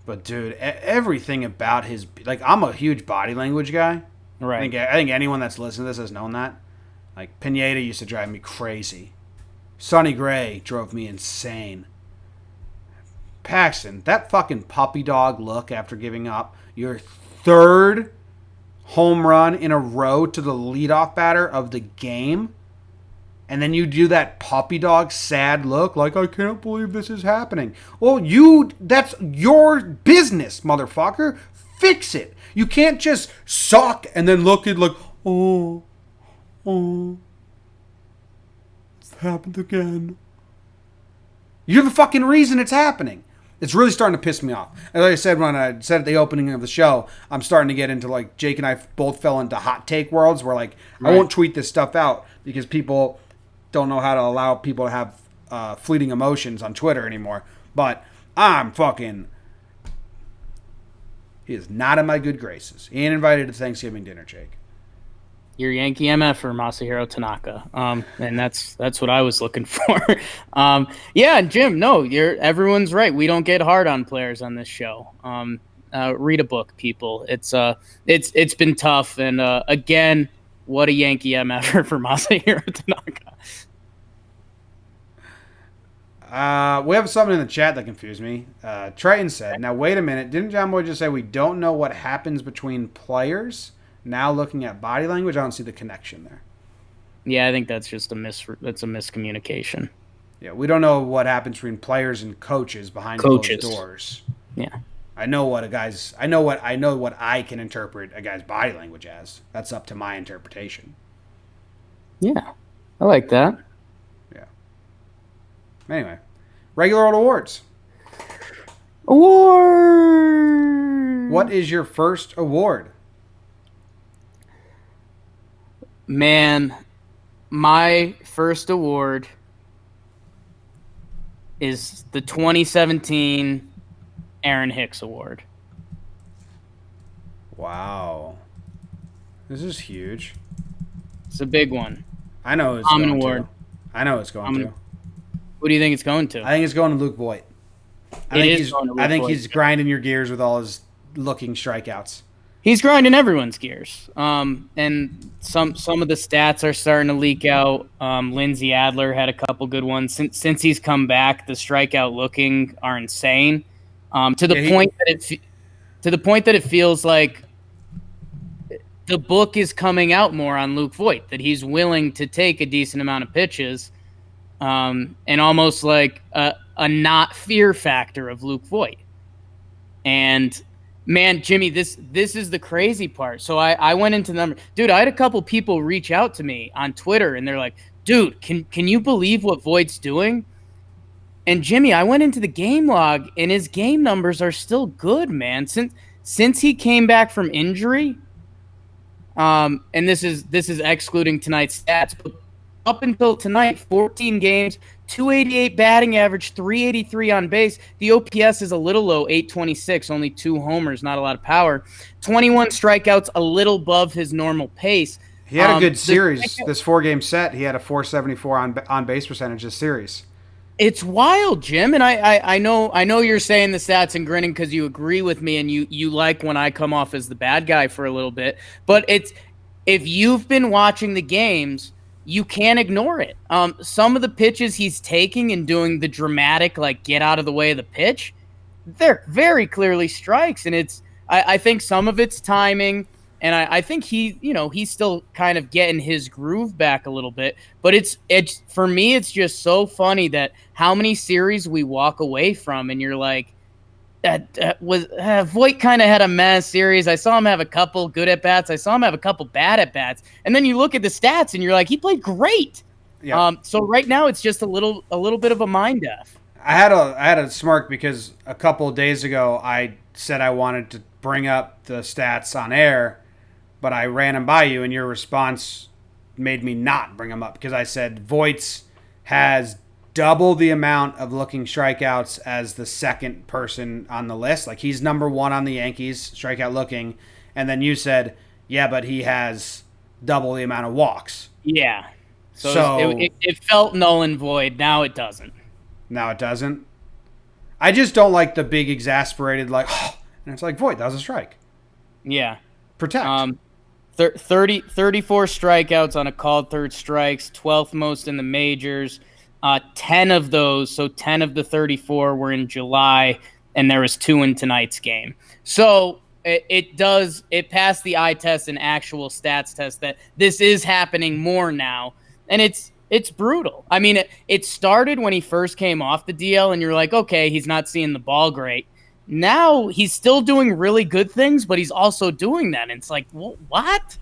But, dude, everything about his... Like, I'm a huge body language guy. Right. I think anyone that's listened to this has known that. Like, Pineda used to drive me crazy. Sonny Gray drove me insane. Paxton, that fucking puppy dog look after giving up your 3rd home run in a row to the leadoff batter of the game, and then you do that puppy dog sad look like, I can't believe this is happening. Well, that's your business, motherfucker. Fix it. You can't just suck and then look at like, oh, it's happened again. You're the fucking reason it's happening. It's really starting to piss me off. As I said when I said at the opening of the show, I'm starting to get into like Jake and I both fell into hot take worlds where like I won't tweet this stuff out because people don't know how to allow people to have fleeting emotions on Twitter anymore. But I'm fucking. He is not in my good graces. He ain't invited to Thanksgiving dinner, Jake. You're Yankee MF for Masahiro Tanaka, and that's what I was looking for. Yeah, Jim, no, everyone's right. We don't get hard on players on this show. Read a book, people. It's been tough, and again, what a Yankee MF for Masahiro Tanaka. We have something in the chat that confused me. Triton said, "Now wait a minute. Didn't John Boy just say we don't know what happens between players?" Now looking at body language, I don't see the connection there. Yeah, I think that's just a miscommunication. Yeah, we don't know what happens between players and coaches behind closed doors. Yeah. I know what I can interpret a guy's body language as. That's up to my interpretation. Yeah. I like that. Yeah. Anyway, regular old awards. Award. What is your first award? Man, my first award is the 2017 Aaron Hicks Award. Wow. This is huge. It's a big one. I know it's Common going award. to. I know it's going to. What do you think it's going to? I think it's going to Luke Voit. I think he's grinding your gears with all his looking strikeouts. He's grinding everyone's gears. And some of the stats are starting to leak out. Lindsey Adler had a couple good ones. Since he's come back, the strikeout looking are insane. To the point that it feels like the book is coming out more on Luke Voit, that he's willing to take a decent amount of pitches, and almost like a not fear factor of Luke Voit. And man, Jimmy, this is the crazy part. So I went into the number. Dude, I had a couple people reach out to me on Twitter, and they're like, dude, can you believe what Voigt's doing? And Jimmy, I went into the game log, and his game numbers are still good, man. Since he came back from injury, and this is excluding tonight's stats, but up until tonight, 14 games, 288 batting average, 383 on base. The OPS is a little low, 826, only 2 homers, not a lot of power. 21 strikeouts, a little above his normal pace. He had a good series. This 4-game set, he had a 474 on base percentage this series. It's wild, Jim, and I know you're saying the stats and grinning because you agree with me and you like when I come off as the bad guy for a little bit. But if you've been watching the games, you can't ignore it. Some of the pitches he's taking and doing the dramatic, like, get out of the way of the pitch, they're very clearly strikes. And I think some of it's timing, and I think he's still kind of getting his groove back a little bit. But it's for me, it's just so funny that how many series we walk away from, and you're like, Voit kind of had a mess series. I saw him have a couple good at bats. I saw him have a couple bad at bats. And then you look at the stats and you're like, he played great. Yeah. So right now it's just a little bit of a mind death. I had a smirk because a couple of days ago I said I wanted to bring up the stats on air, but I ran them by you, and your response made me not bring them up because I said Voigt's has double the amount of looking strikeouts as the second person on the list. Like, he's number 1 on the Yankees, strikeout looking. And then you said, yeah, but he has double the amount of walks. Yeah. So it felt null and void. Now it doesn't. Now it doesn't. I just don't like the big exasperated, like, oh, and it's like, Voit, that was a strike. Yeah. Protect. 34 strikeouts on a called third strikes, 12th most in the majors. 10 of those, so 10 of the 34 were in July, and there was 2 in tonight's game. So it passed the eye test and actual stats test that this is happening more now, and it's brutal. I mean, it started when he first came off the DL, and you're like, okay, he's not seeing the ball great. Now he's still doing really good things, but he's also doing that, and it's like, what?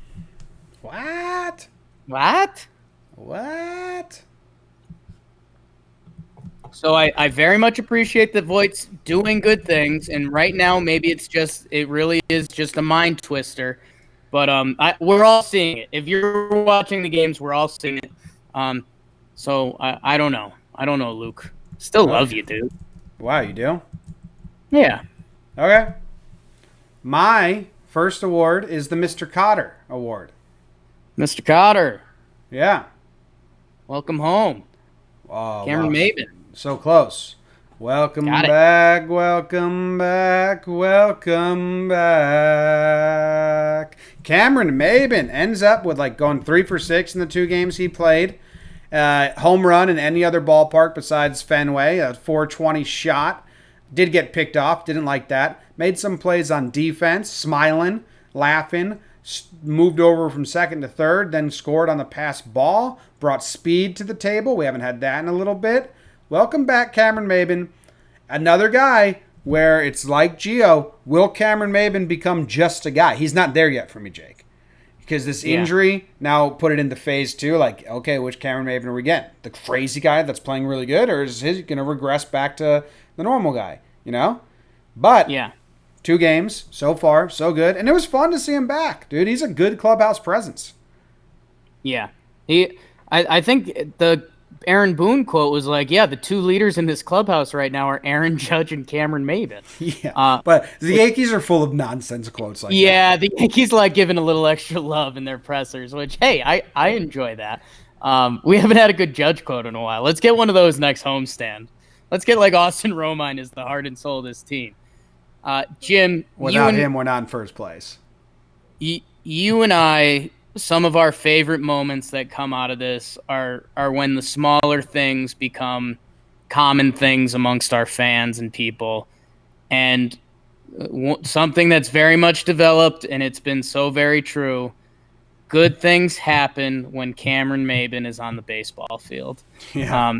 So I very much appreciate that Voigt's doing good things, and right now maybe it really is just a mind twister, but we're all seeing it. If you're watching the games, we're all seeing it. So I don't know. I don't know, Luke. Still love you, dude. Wow, you do? Yeah. Okay. My first award is the Mr. Cotter Award. Mr. Cotter, Yeah. welcome home. Oh, Cameron wow. Maben. So close. Welcome Got it. back, welcome back, welcome back. Cameron Maben ends up with like going 3 for 6 in the 2 games he played. Home run in any other ballpark besides Fenway, a 420 shot. Did get picked off, didn't like that. Made some plays on defense, smiling, laughing. Moved over from second to third, then scored on the pass ball. Brought speed to the table. We haven't had that in a little bit. Welcome back, Cameron Maben. Another guy where it's like Gio. Will Cameron Maben become just a guy? He's not there yet for me, Jake. Because this injury now put it into phase 2. Like, okay, which Cameron Maben are we getting? The crazy guy that's playing really good? Or is he going to regress back to the normal guy? You know? But 2 games so far, so good. And it was fun to see him back. Dude, he's a good clubhouse presence. Yeah. I think the Aaron Boone quote was like, the 2 leaders in this clubhouse right now are Aaron Judge and Cameron Maben. Yeah, but the Yankees are full of nonsense quotes like that. Yeah, the Yankees like giving a little extra love in their pressers, which, hey, I enjoy that. We haven't had a good Judge quote in a while. Let's get one of those next homestand. Let's get like Austin Romine is the heart and soul of this team. Jim, without him, we're not in first place. You and I, some of our favorite moments that come out of this are when the smaller things become common things amongst our fans and people. And something that's very much developed, and it's been so very true, good things happen when Cameron Maben is on the baseball field. Yeah.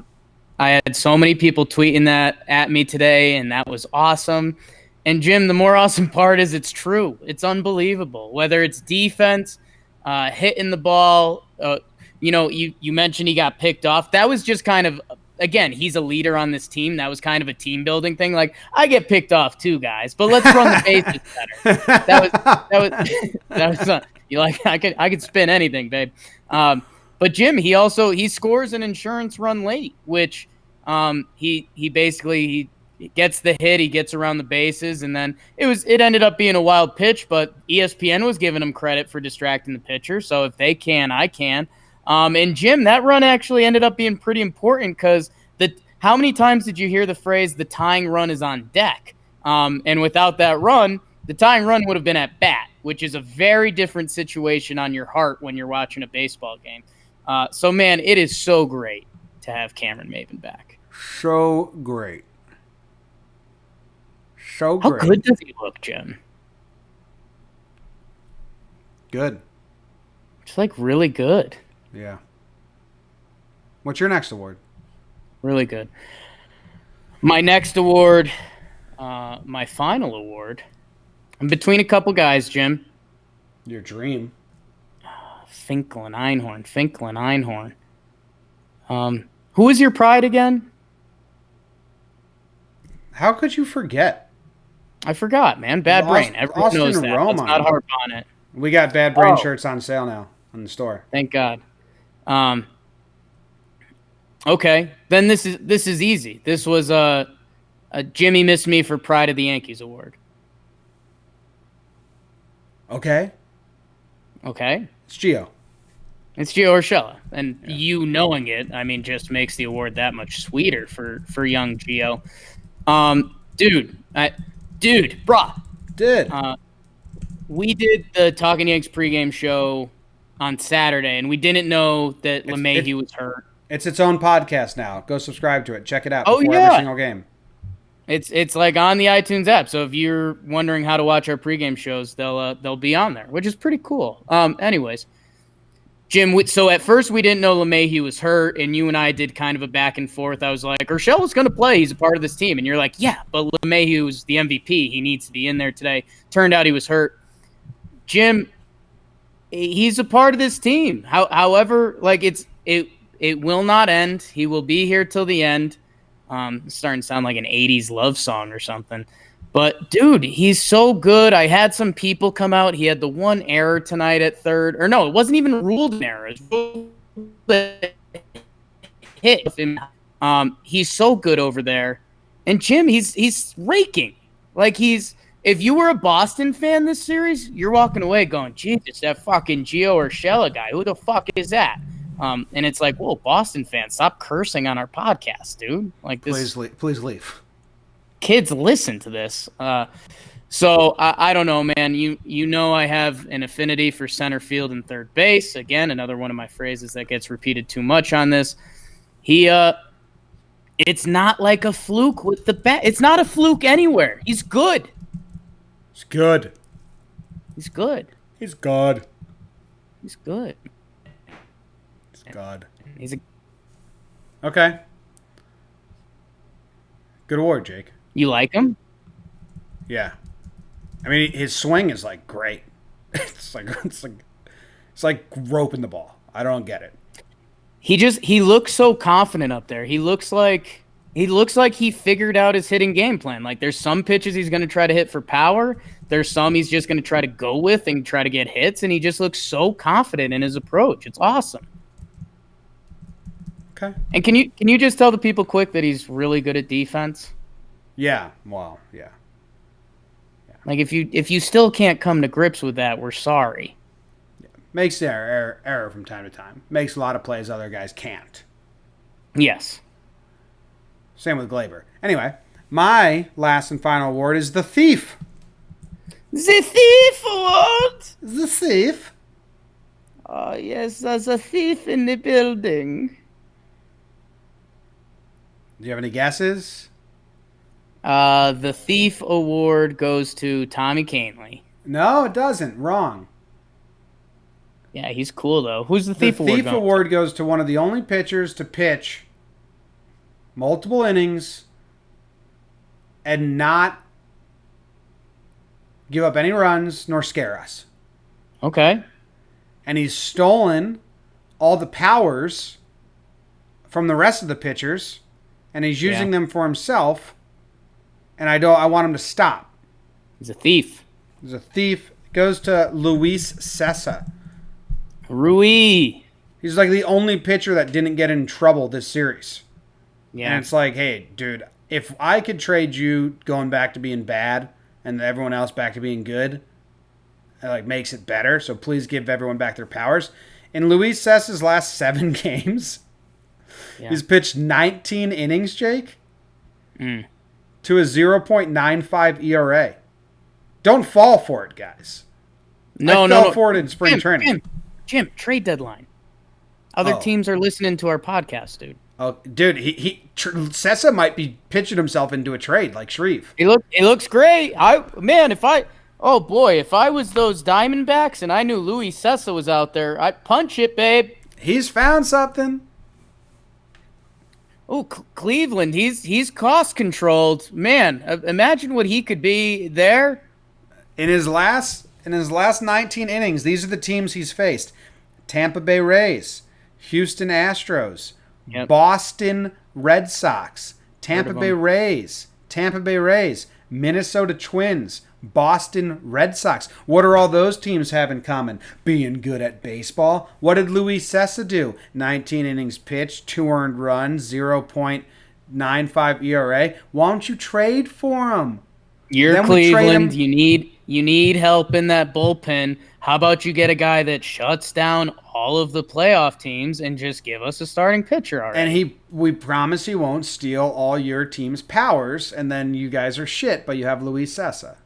I had so many people tweeting that at me today, and that was awesome. And Jim, the more awesome part is it's true. It's unbelievable. Whether it's defense, hitting the ball, you mentioned he got picked off. That was just kind of, again, he's a leader on this team. That was kind of a team building thing. Like, I get picked off too, guys, but let's run the bases better. That was you like I could spin anything, babe. But Jim, he scores an insurance run late, which he basically gets the hit, he gets around the bases, and then it ended up being a wild pitch, but ESPN was giving him credit for distracting the pitcher. So if they can, I can. And Jim, that run actually ended up being pretty important because how many times did you hear the phrase "the tying run is on deck"? And without that run, the tying run would have been at bat, which is a very different situation on your heart when you're watching a baseball game. So man, it is so great to have Cameron Maben back. So great. So How great. good does he look, Jim? Good. Just like really good. Yeah. What's your next award? Really good. My next award, my final award, I'm between a couple guys, Jim. Your dream. Finkel Einhorn. Who is your pride again? How could you forget? I forgot, man. Bad brain. Everyone Austin knows that. Romine. Let's not harp on it. We got Bad Brain shirts on sale now in the store. Thank God. Okay, then this is easy. This was a Jimmy Missed Me for Pride of the Yankees award. Okay. It's Gio Urshela. And you knowing it, I mean, just makes the award that much sweeter for young Gio. We did the Talking Yanks pregame show on Saturday, and we didn't know that LeMahieu was hurt. It's its own podcast now. Go subscribe to it. Check it out before every single game. It's like on the iTunes app. So if you're wondering how to watch our pregame shows, they'll be on there, which is pretty cool. Anyways, Jim, so at first we didn't know LeMahieu was hurt, and you and I did kind of a back and forth. I was like, Urshela's going to play. He's a part of this team. And you're like, yeah, but LeMahieu's the MVP. He needs to be in there today. Turned out he was hurt. Jim, he's a part of this team. However, like it will not end. He will be here till the end. It's starting to sound like an 80s love song or something. But, dude, he's so good. I had some people come out. He had the one error tonight at third. Or, no, it wasn't even ruled an error. It was ruled a hit. He's so good over there. And, Jim, he's raking. Like, if you were a Boston fan this series, you're walking away going, Jesus, that fucking Gio Urshela guy. Who the fuck is that? And it's like, whoa, Boston fans, stop cursing on our podcast, dude. Like this, please leave. Kids listen to this. So I don't know, man. You know I have an affinity for center field and third base. Again, another one of my phrases that gets repeated too much on this. It's not like a fluke with the bat. It's not a fluke anywhere. He's good. He's good. He's good. He's God. He's good. He's God. He's a okay. Good award, Jake. You like him? Yeah. I mean, his swing is like great. It's like roping the ball. I don't get it. He looks so confident up there. He looks like he figured out his hitting game plan. Like there's some pitches he's going to try to hit for power. There's some he's just going to try to go with and try to get hits, and he just looks so confident in his approach. It's awesome. Okay. And can you just tell the people quick that he's really good at defense? Yeah. Well, yeah. Like if you still can't come to grips with that, we're sorry. Yeah. Makes error from time to time. Makes a lot of plays other guys can't. Yes. Same with Glaber. Anyway, my last and final award is the Thief. The Thief Award. The Thief. Oh yes, there's a thief in the building. Do you have any guesses? The Thief Award goes to Tommy Kahnle. No, it doesn't. Wrong. Yeah, he's cool though. Who's the Thief Award? The Thief Award goes to one of the only pitchers to pitch multiple innings and not give up any runs nor scare us. Okay. And he's stolen all the powers from the rest of the pitchers, and he's using them for himself. And I want him to stop. He's a thief. He's a thief. It goes to Luis Cessa. Rui. He's like the only pitcher that didn't get in trouble this series. Yeah. And it's like, hey, dude, if I could trade you going back to being bad and everyone else back to being good, it like makes it better. So please give everyone back their powers. In Luis Cessa's last 7 games, he's pitched 19 innings, Jake, to a 0.95 ERA. Don't fall for it, guys. I fell for it in spring training. Jim, trade deadline. Other teams are listening to our podcast, dude. Oh, dude, Cessa might be pitching himself into a trade like Shreve. He looks great. If I was those Diamondbacks and I knew Luis Cessa was out there, I'd punch it, babe. He's found something. Oh, Cleveland, he's cost controlled. Man, imagine what he could be there. In his last 19 innings, these are the teams he's faced: Tampa Bay Rays, Houston Astros, Boston Red Sox, Tampa Bay Rays, Minnesota Twins, Boston Red Sox. What do all those teams have in common? Being good at baseball. What did Luis Cessa do? 19 innings pitched, 2 earned runs, 0.95 ERA. Why don't you trade for him? You're Cleveland. You need help in that bullpen. How about you get a guy that shuts down all of the playoff teams and just give us a starting pitcher already? And we promise he won't steal all your team's powers, and then you guys are shit, but you have Luis Cessa.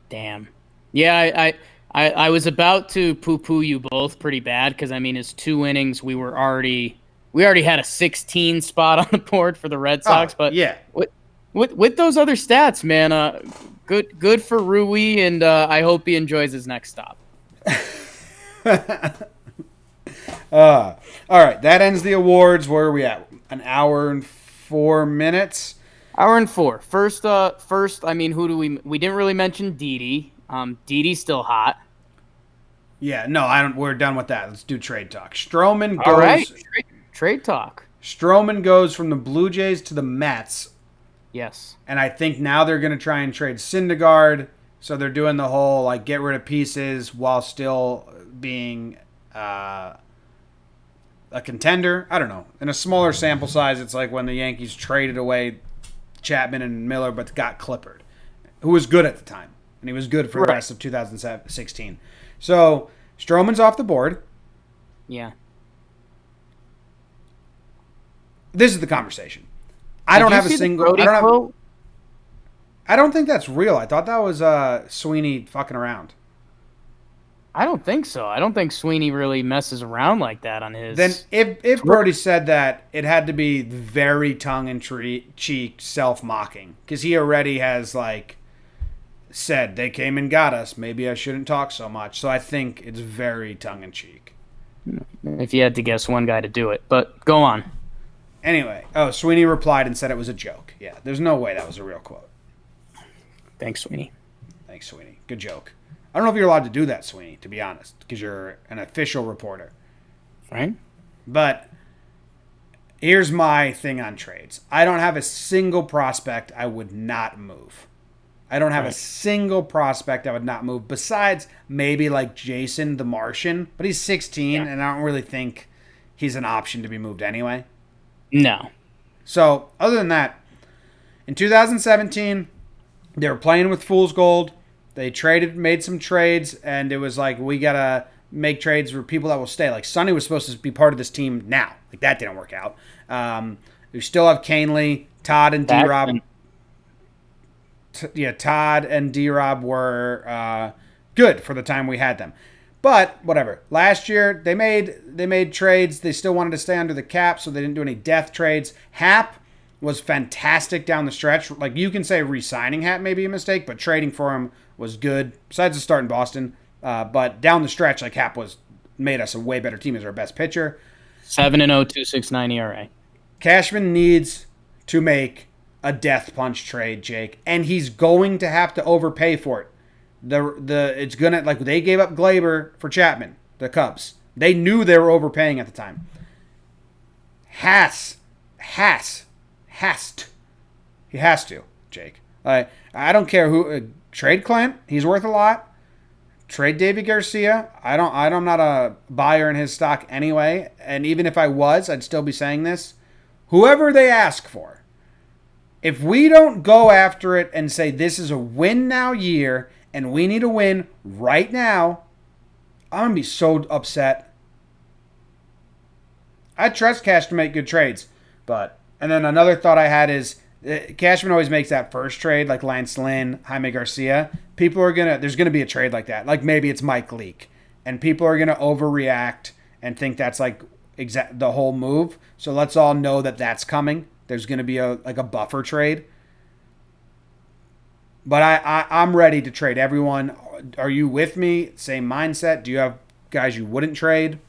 Damn. Yeah, I was about to poo-poo you both pretty bad because, I mean, his 2 innings, we already had a 16 spot on the board for the Red Sox. But yeah. With those other stats, man, good for Rui, and I hope he enjoys his next stop. All right, that ends the awards. Where are we at? An hour and 4 minutes. Hour and 4. First, I mean, who do we didn't really mention Didi. Didi's still hot. Yeah, no, we're done with that. Let's do trade talk. Stroman goes. All right, trade talk. Stroman goes from the Blue Jays to the Mets. Yes. And I think now they're going to try and trade Syndergaard. So they're doing the whole like get rid of pieces while still being a contender. I don't know. In a smaller sample size, it's like when the Yankees traded away Chapman and Miller, but got Clippard, who was good at the time, and he was good for the rest of 2016. So Stroman's off the board. Yeah. This is the conversation. I don't have a single. I don't think that's real. I thought that was Sweeney fucking around. I don't think so. I don't think Sweeney really messes around like that on his. Then if Brody said that, it had to be very tongue-in-cheek, self-mocking, because he already has like said they came and got us. Maybe I shouldn't talk so much. So I think it's very tongue-in-cheek. If you had to guess one guy to do it, but go on. Anyway, Sweeney replied and said it was a joke. Yeah, there's no way that was a real quote. Thanks, Sweeney. Thanks, Sweeney. Good joke. I don't know if you're allowed to do that, Sweeney, to be honest, because you're an official reporter. Right. But here's my thing on trades. I don't have a single prospect I would not move. I don't have a single prospect I would not move, besides maybe like Jason the Martian, but he's 16, and I don't really think he's an option to be moved anyway. No. So, other than that, in 2017, they were playing with fool's gold. They made some trades, and it was like, we got to make trades for people that will stay. Like, Sonny was supposed to be part of this team now. Like, that didn't work out. We still have Canely, Todd, and D-Rob. Todd and D-Rob were good for the time we had them. But whatever. Last year they made trades. They still wanted to stay under the cap, so they didn't do any death trades. Hap was fantastic down the stretch. Like, you can say re-signing Hap may be a mistake, but trading for him was good. Besides the start in Boston, but down the stretch, like, Hap made us a way better team as our best pitcher. 7-0, 2.69 ERA. Cashman needs to make a death punch trade, Jake, and he's going to have to overpay for it. It's gonna, like, they gave up Glaber for Chapman, the Cubs. They knew they were overpaying at the time. He has to, Jake. I don't care who trade Clint. He's worth a lot. Trade Davy Garcia. I'm not a buyer in his stock anyway. And even if I was, I'd still be saying this. Whoever they ask for, if we don't go after it and say this is a win now year and we need a win right now, I'm going to be so upset. I trust Cash to make good trades. And then another thought I had is Cashman always makes that first trade, like Lance Lynn, Jaime Garcia. There's going to be a trade like that. Like, maybe it's Mike Leake. And people are going to overreact and think that's like the whole move. So let's all know that that's coming. There's going to be a buffer trade. But I'm ready to trade everyone. Are you with me? Same mindset? Do you have guys you wouldn't trade?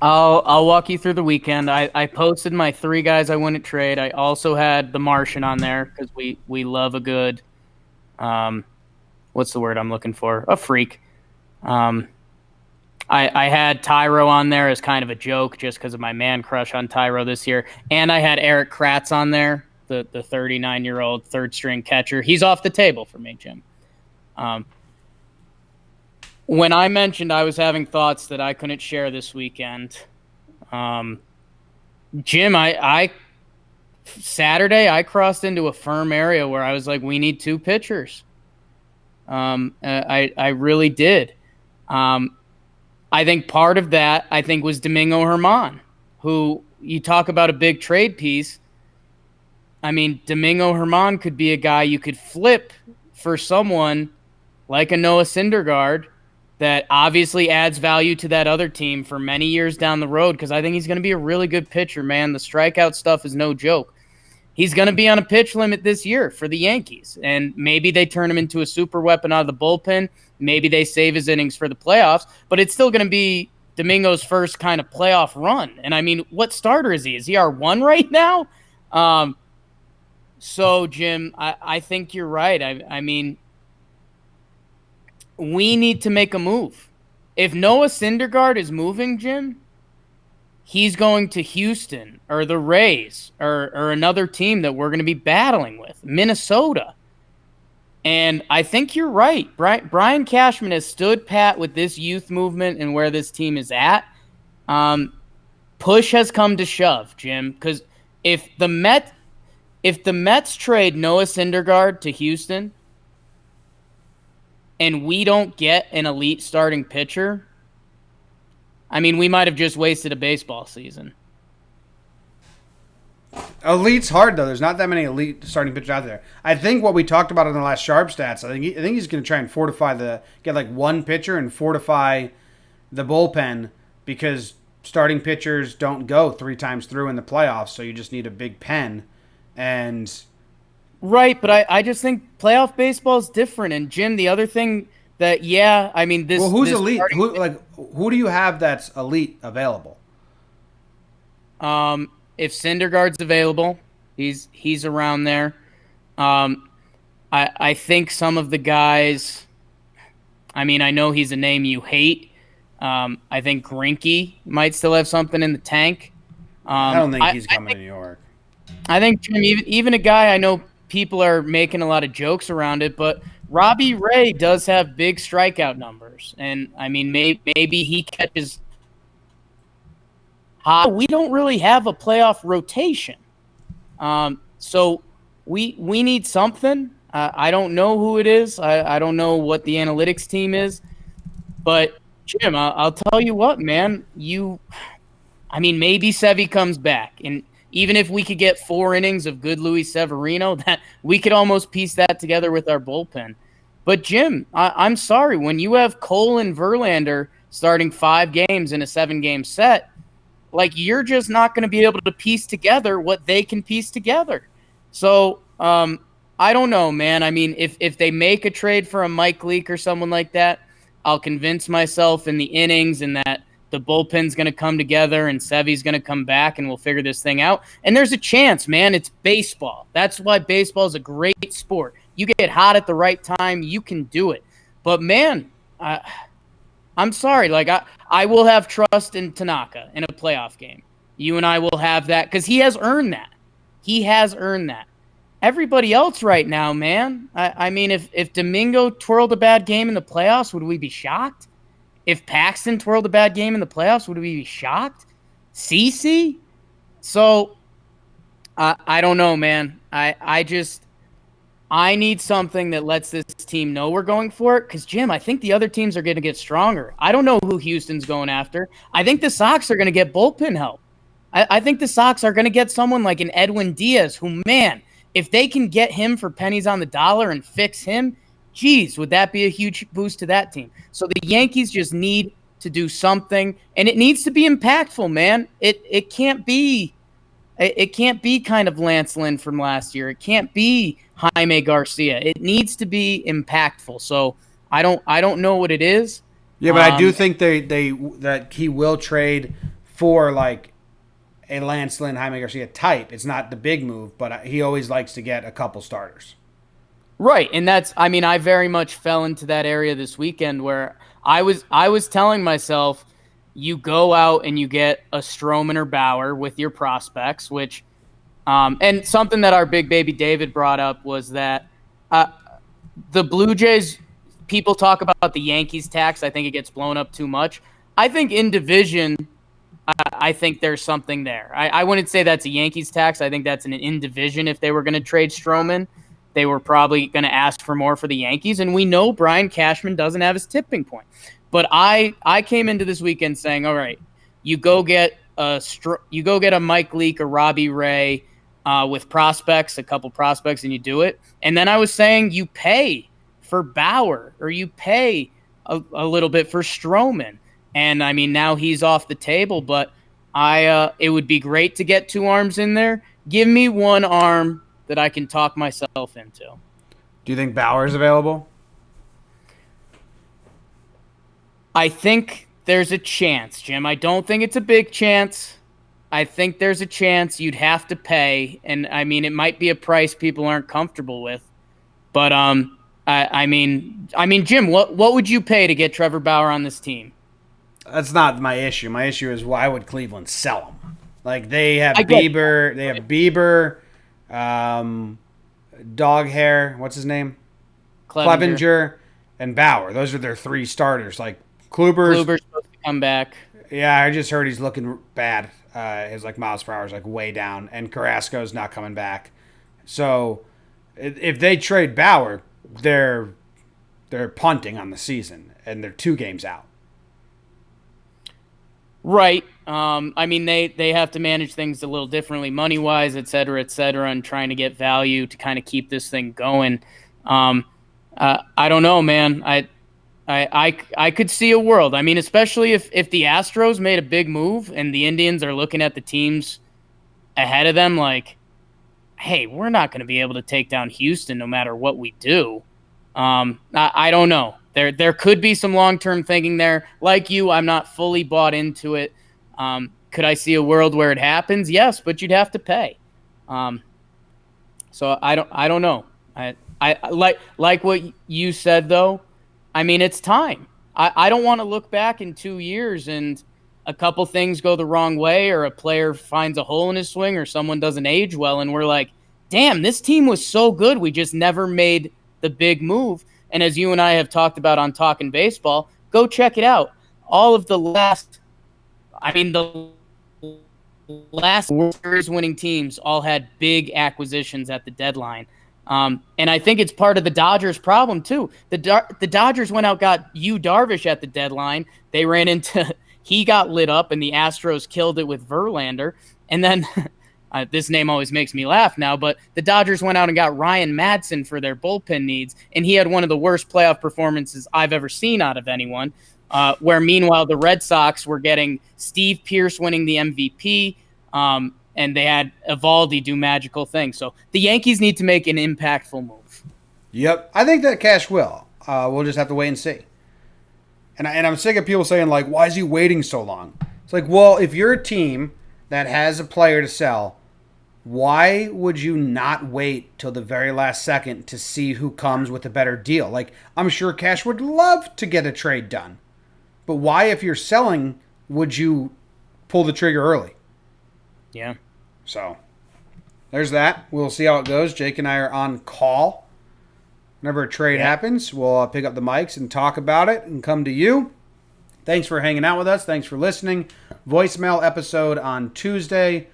I'll walk you through the weekend. I posted my 3 guys I wouldn't trade. I also had the Martian on there because we love a good, what's the word I'm looking for? A freak. I had Tyro on there as kind of a joke just because of my man crush on Tyro this year. And I had Eric Kratz on there, the 39-year-old third-string catcher. He's off the table for me, Jim. When I mentioned I was having thoughts that I couldn't share this weekend, Jim, Saturday I crossed into a firm area where I was like, we need 2 pitchers. I really did. I think part of that, was Domingo Germán, who you talk about a big trade piece. I mean, Domingo Germán could be a guy you could flip for someone like a Noah Syndergaard that obviously adds value to that other team for many years down the road, because I think he's going to be a really good pitcher, man. The strikeout stuff is no joke. He's going to be on a pitch limit this year for the Yankees, and maybe they turn him into a super weapon out of the bullpen. Maybe they save his innings for the playoffs, but it's still going to be Domingo's first kind of playoff run. And, I mean, what starter is he? Is he R1 right now? So, Jim, I think you're right. I mean, we need to make a move. If Noah Syndergaard is moving, Jim, he's going to Houston or the Rays or another team that we're going to be battling with, Minnesota. And I think you're right. Brian Cashman has stood pat with this youth movement and where this team is at. Push has come to shove, Jim, because if the Mets trade Noah Syndergaard to Houston and we don't get an elite starting pitcher, I mean, we might have just wasted a baseball season. Elite's hard though. There's not that many elite starting pitchers out there. I think what we talked about in the last Sharp Stats. I think he's going to try and get like one pitcher and fortify the bullpen because starting pitchers don't go 3 times through in the playoffs. So you just need a big pen, and right. But I just think playoff baseball is different. And Jim, the other thing that I mean this. Well, who's this elite? Who do you have that's elite available? If Syndergaard's available, he's around there. I think some of the guys. I mean, I know he's a name you hate. I think Greinke might still have something in the tank. I don't think he's coming to New York. I think Jim, even a guy I know people are making a lot of jokes around it, but Robbie Ray does have big strikeout numbers, and I mean maybe he catches. We don't really have a playoff rotation. So we need something. I don't know who it is. I don't know what the analytics team is. But, Jim, I'll tell you what, man. Maybe Sevy comes back. And even if we could get 4 innings of good Luis Severino, that we could almost piece that together with our bullpen. But, Jim, I'm sorry. When you have Cole and Verlander starting 5 games in a 7-game set, like, you're just not going to be able to piece together what they can piece together. So, I don't know, man. I mean, if they make a trade for a Mike Leake or someone like that, I'll convince myself in the innings and that the bullpen's going to come together and Sevy's going to come back and we'll figure this thing out. And there's a chance, man. It's baseball. That's why baseball is a great sport. You get hot at the right time, you can do it. But, man, I'm sorry. Like, I will have trust in Tanaka in a playoff game. You and I will have that because he has earned that. He has earned that. Everybody else right now, man. I mean, if Domingo twirled a bad game in the playoffs, would we be shocked? If Paxton twirled a bad game in the playoffs, would we be shocked? CeCe? So, I don't know, man. I need something that lets this team know we're going for it. Because, Jim, I think the other teams are going to get stronger. I don't know who Houston's going after. I think the Sox are going to get bullpen help. I think the Sox are going to get someone like an Edwin Diaz who, man, if they can get him for pennies on the dollar and fix him, geez, would that be a huge boost to that team? So the Yankees just need to do something, and it needs to be impactful, man. It can't be kind of Lance Lynn from last year. It can't be Jaime Garcia. It needs to be impactful. So I don't know what it is. Yeah, but I do think that he will trade for like a Lance Lynn, Jaime Garcia type. It's not the big move, but he always likes to get a couple starters. Right, and I very much fell into that area this weekend where I was telling myself, you go out and you get a Stroman or Bauer with your prospects, which, and something that our big baby David brought up was that the Blue Jays, people talk about the Yankees tax. I think it gets blown up too much. I think in division, I think there's something there. I wouldn't say that's a Yankees tax. I think that's an in division. If they were going to trade Stroman, they were probably going to ask for more for the Yankees. And we know Brian Cashman doesn't have his tipping point. But I came into this weekend saying, all right, you go get a Mike Leake or Robbie Ray with prospects, a couple prospects, and you do it. And then I was saying you pay for Bauer or you pay a little bit for Stroman. And, I mean, now he's off the table, but it would be great to get 2 arms in there. Give me 1 arm that I can talk myself into. Do you think Bauer's available? I think there's a chance, Jim. I don't think it's a big chance. I think there's a chance you'd have to pay. And, I mean, it might be a price people aren't comfortable with. But, I mean, Jim, what would you pay to get Trevor Bauer on this team? That's not my issue. My issue is why would Cleveland sell him? Like they have I get Bieber, they have Bieber, Dog Hair, what's his name? Clevenger, and Bauer. Those are their three starters. Like Kluber's supposed to come back. Yeah, I just heard he's looking bad. His like miles per hour is like way down, and Carrasco's not coming back. So if they trade Bauer, they're punting on the season, and they're 2 games out. Right. I mean, they have to manage things a little differently, money wise, et cetera, and trying to get value to kind of keep this thing going. I don't know, man. I could see a world. I mean, especially if the Astros made a big move and the Indians are looking at the teams ahead of them like, hey, we're not going to be able to take down Houston no matter what we do. I don't know. There could be some long-term thinking there. Like you, I'm not fully bought into it. Could I see a world where it happens? Yes, but you'd have to pay. So I don't know. I like what you said though. I mean, it's time. I don't want to look back in 2 years and a couple things go the wrong way, or a player finds a hole in his swing, or someone doesn't age well, and we're like, damn, this team was so good. We just never made the big move. And as you and I have talked about on Talking Baseball, go check it out. All of the last World Series winning teams all had big acquisitions at the deadline. And I think it's part of the Dodgers' problem, too. The Dodgers went out, got Yu Darvish at the deadline. They ran into – he got lit up, and the Astros killed it with Verlander. And then this name always makes me laugh now, but the Dodgers went out and got Ryan Madsen for their bullpen needs, and he had one of the worst playoff performances I've ever seen out of anyone, where meanwhile the Red Sox were getting Steve Pearce winning the MVP, and they had Evaldi do magical things. So the Yankees need to make an impactful move. Yep. I think that Cash will. We'll just have to wait and see. And I'm sick of people saying, like, why is he waiting so long? It's like, well, if you're a team that has a player to sell, why would you not wait till the very last second to see who comes with a better deal? Like, I'm sure Cash would love to get a trade done. But why, if you're selling, would you pull the trigger early? Yeah. So, there's that. We'll see how it goes. Jake and I are on call. Whenever a trade happens, we'll pick up the mics and talk about it and come to you. Thanks for hanging out with us. Thanks for listening. Voicemail episode on Tuesday.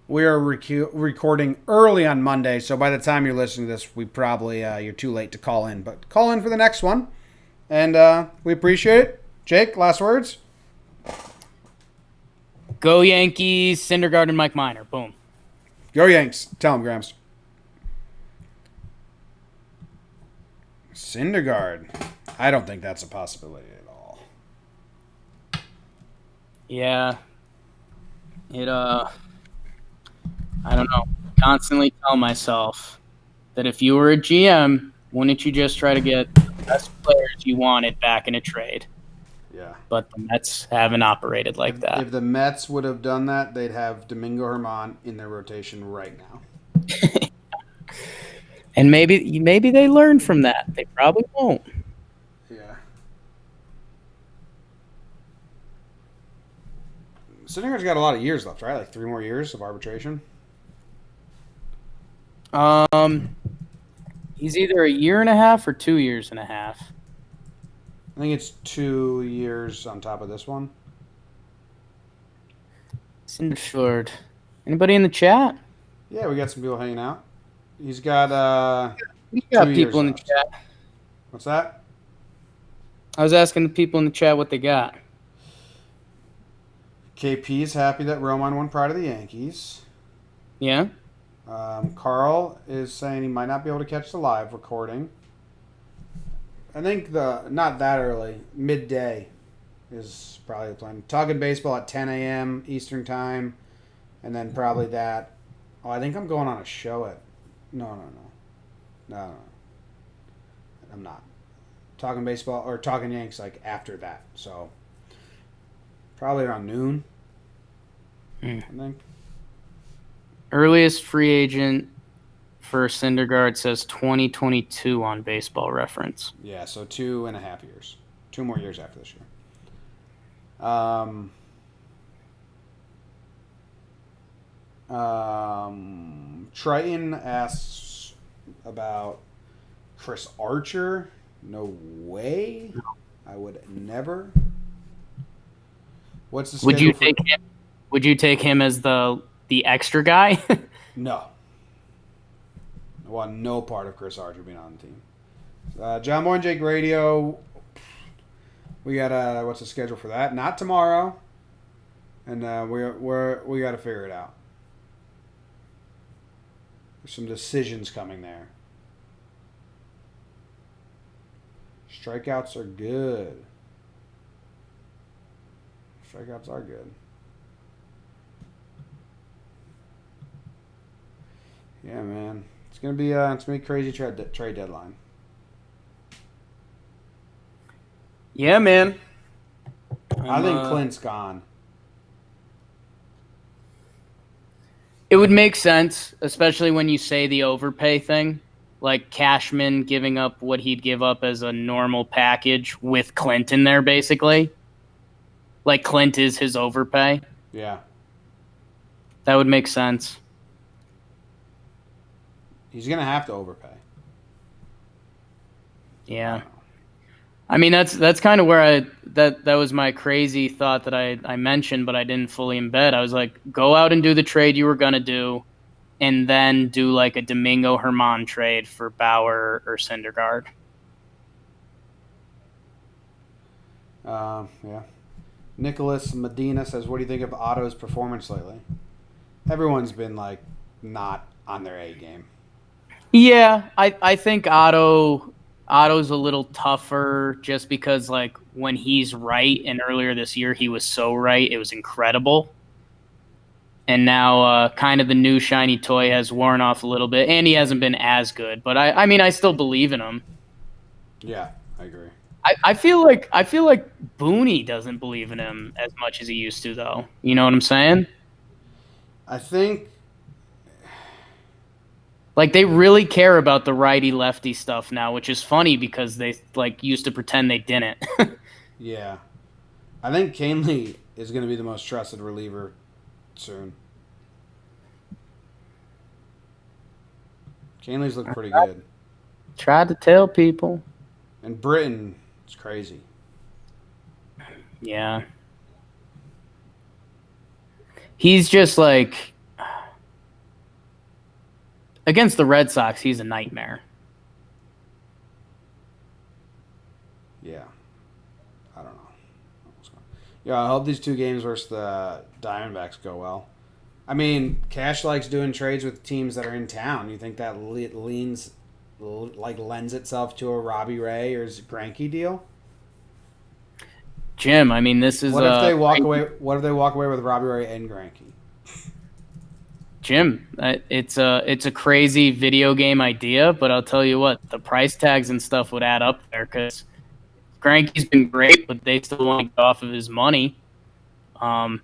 We are recording early on Monday, so by the time you're listening to this, we probably you're too late to call in. But call in for the next one, and we appreciate it. Jake, last words? Go Yankees, Syndergaard, and Mike Minor. Boom. Go Yanks. Tell him, Grams. Syndergaard. I don't think that's a possibility at all. Yeah. I don't know. Constantly tell myself that if you were a GM, wouldn't you just try to get the best players you wanted back in a trade? Yeah. But the Mets haven't operated like that. If the Mets would have done that, they'd have Domingo Germán in their rotation right now. And maybe they learned from that. They probably won't. Yeah. Syndergaard's got a lot of years left, right? Like 3 more years of arbitration. He's either a year and a half or 2 years and a half. I think it's 2 years on top of this one. Syndergaard. Anybody in the chat? Yeah, we got some people hanging out. He's got We got people in the chat. What's that? I was asking the people in the chat what they got. KP's happy that Roman won Pride of the Yankees. Yeah? Carl is saying he might not be able to catch the live recording. I think not that early, midday is probably the plan. Talking Baseball at 10 a.m. Eastern Time, and then probably that. Oh, I think I'm going on a show at... No. I'm not. Talking Baseball, or Talking Yanks, like, after that. So, probably around noon, I think. Earliest free agent for Syndergaard says 2022 on Baseball Reference. Yeah, so 2.5 years. 2 more years after this year. Um, Triton asks about Chris Archer. No way. I would never. What's the Would you schedule for? take him? Would you take him as the extra guy? No. I want no part of Chris Archer being on the team. John Boy and Jake Radio. We got what's the schedule for that? Not tomorrow, and we got to figure it out. There's some decisions coming there. Strikeouts are good. Strikeouts are good. Yeah, man. It's gonna be a crazy trade deadline. Yeah, man. I think Clint's gone. It would make sense, especially when you say the overpay thing. Like Cashman giving up what he'd give up as a normal package with Clint in there, basically. Like Clint is his overpay. Yeah. That would make sense. He's gonna have to overpay. Yeah. I mean that's kind of where that was my crazy thought that I mentioned, but I didn't fully embed. I was like, go out and do the trade you were gonna do, and then do like a Domingo Herman trade for Bauer or Syndergaard. Yeah. Nicholas Medina says, "What do you think of Otto's performance lately?" Everyone's been like not on their A game. Yeah, I think Otto's a little tougher just because like when he's right, and earlier this year he was so right, it was incredible. And now kind of the new shiny toy has worn off a little bit, and he hasn't been as good. But I mean I still believe in him. Yeah, I agree. I feel like Booney doesn't believe in him as much as he used to, though. You know what I'm saying? I think Like they really care about the righty lefty stuff now, which is funny because they like used to pretend they didn't. yeah. I think Canely is going to be the most trusted reliever soon. Canely's looked pretty good. Tried to tell people. And Britain is crazy. Yeah. He's just like against the Red Sox, he's a nightmare. Yeah. I don't know. Yeah, I hope these two games versus the Diamondbacks go well. I mean, Cash likes doing trades with teams that are in town. You think that lends itself to a Robbie Ray or Greinke deal? Jim, I mean, this is What if they walk away? What if they walk away with Robbie Ray and Greinke? Jim, it's a crazy video game idea, but I'll tell you what, the price tags and stuff would add up there because Greinke's been great, but they still want to get off of his money. And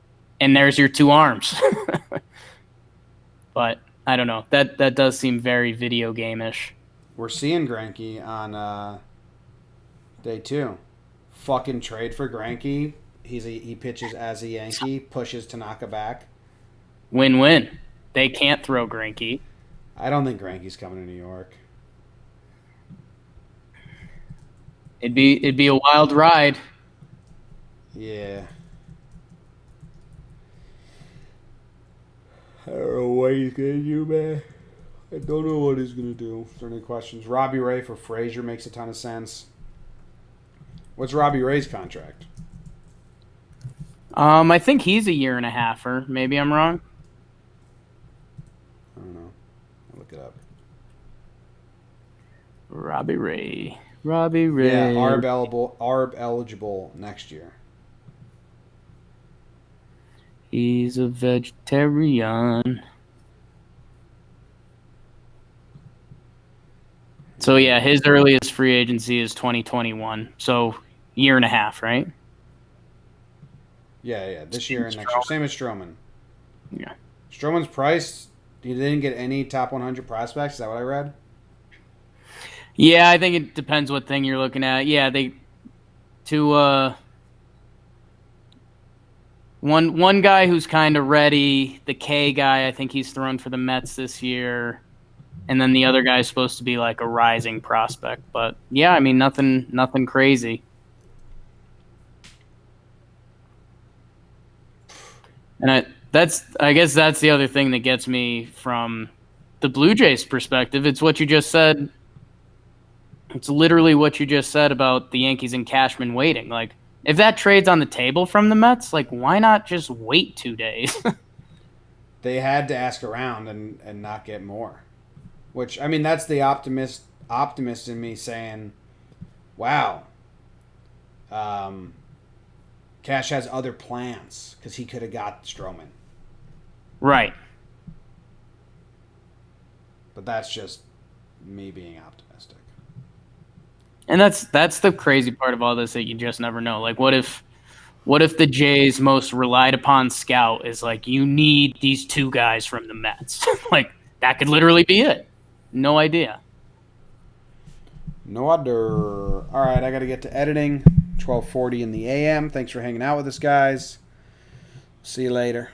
there's your two arms. But I don't know. That does seem very video game-ish. We're seeing Greinke on day 2. Fucking trade for Greinke. He pitches as a Yankee, pushes Tanaka back. Win-win. They can't throw Greinke. I don't think Greinke's coming to New York. It'd be a wild ride. Yeah. I don't know what he's gonna do, man. I don't know what he's gonna do. Is there any questions? Robbie Ray for Frazier makes a ton of sense. What's Robbie Ray's contract? I think he's a year and a halfer. Maybe I'm wrong. I don't know. I'll look it up. Robbie Ray. Robbie Ray. Yeah, ARB eligible next year. He's a vegetarian. So yeah, his earliest free agency is 2021. So year and a half, right? Yeah. This year and next year. Same as Stroman. Yeah. Stroman's price, he didn't get any top 100 prospects. Is that what I read? Yeah, I think it depends what thing you're looking at. Yeah, One guy who's kind of ready, the K guy, I think he's thrown for the Mets this year. And then the other guy is supposed to be like a rising prospect. But yeah, I mean, nothing crazy. And I guess that's the other thing that gets me from the Blue Jays perspective. It's what you just said. It's literally what you just said about the Yankees and Cashman waiting. Like, if that trade's on the table from the Mets, like, why not just wait 2 days? They had to ask around and not get more. Which, I mean, that's the optimist in me saying, wow, Cash has other plans because he could have got Stroman. Right. But that's just me being optimistic. And that's the crazy part of all this, that you just never know. Like, what if the Jays' most relied upon scout is like, you need these 2 guys from the Mets? Like, that could literally be it. No idea. No other. All right, I got to get to editing. 12:40 in the AM. Thanks for hanging out with us, guys. See you later.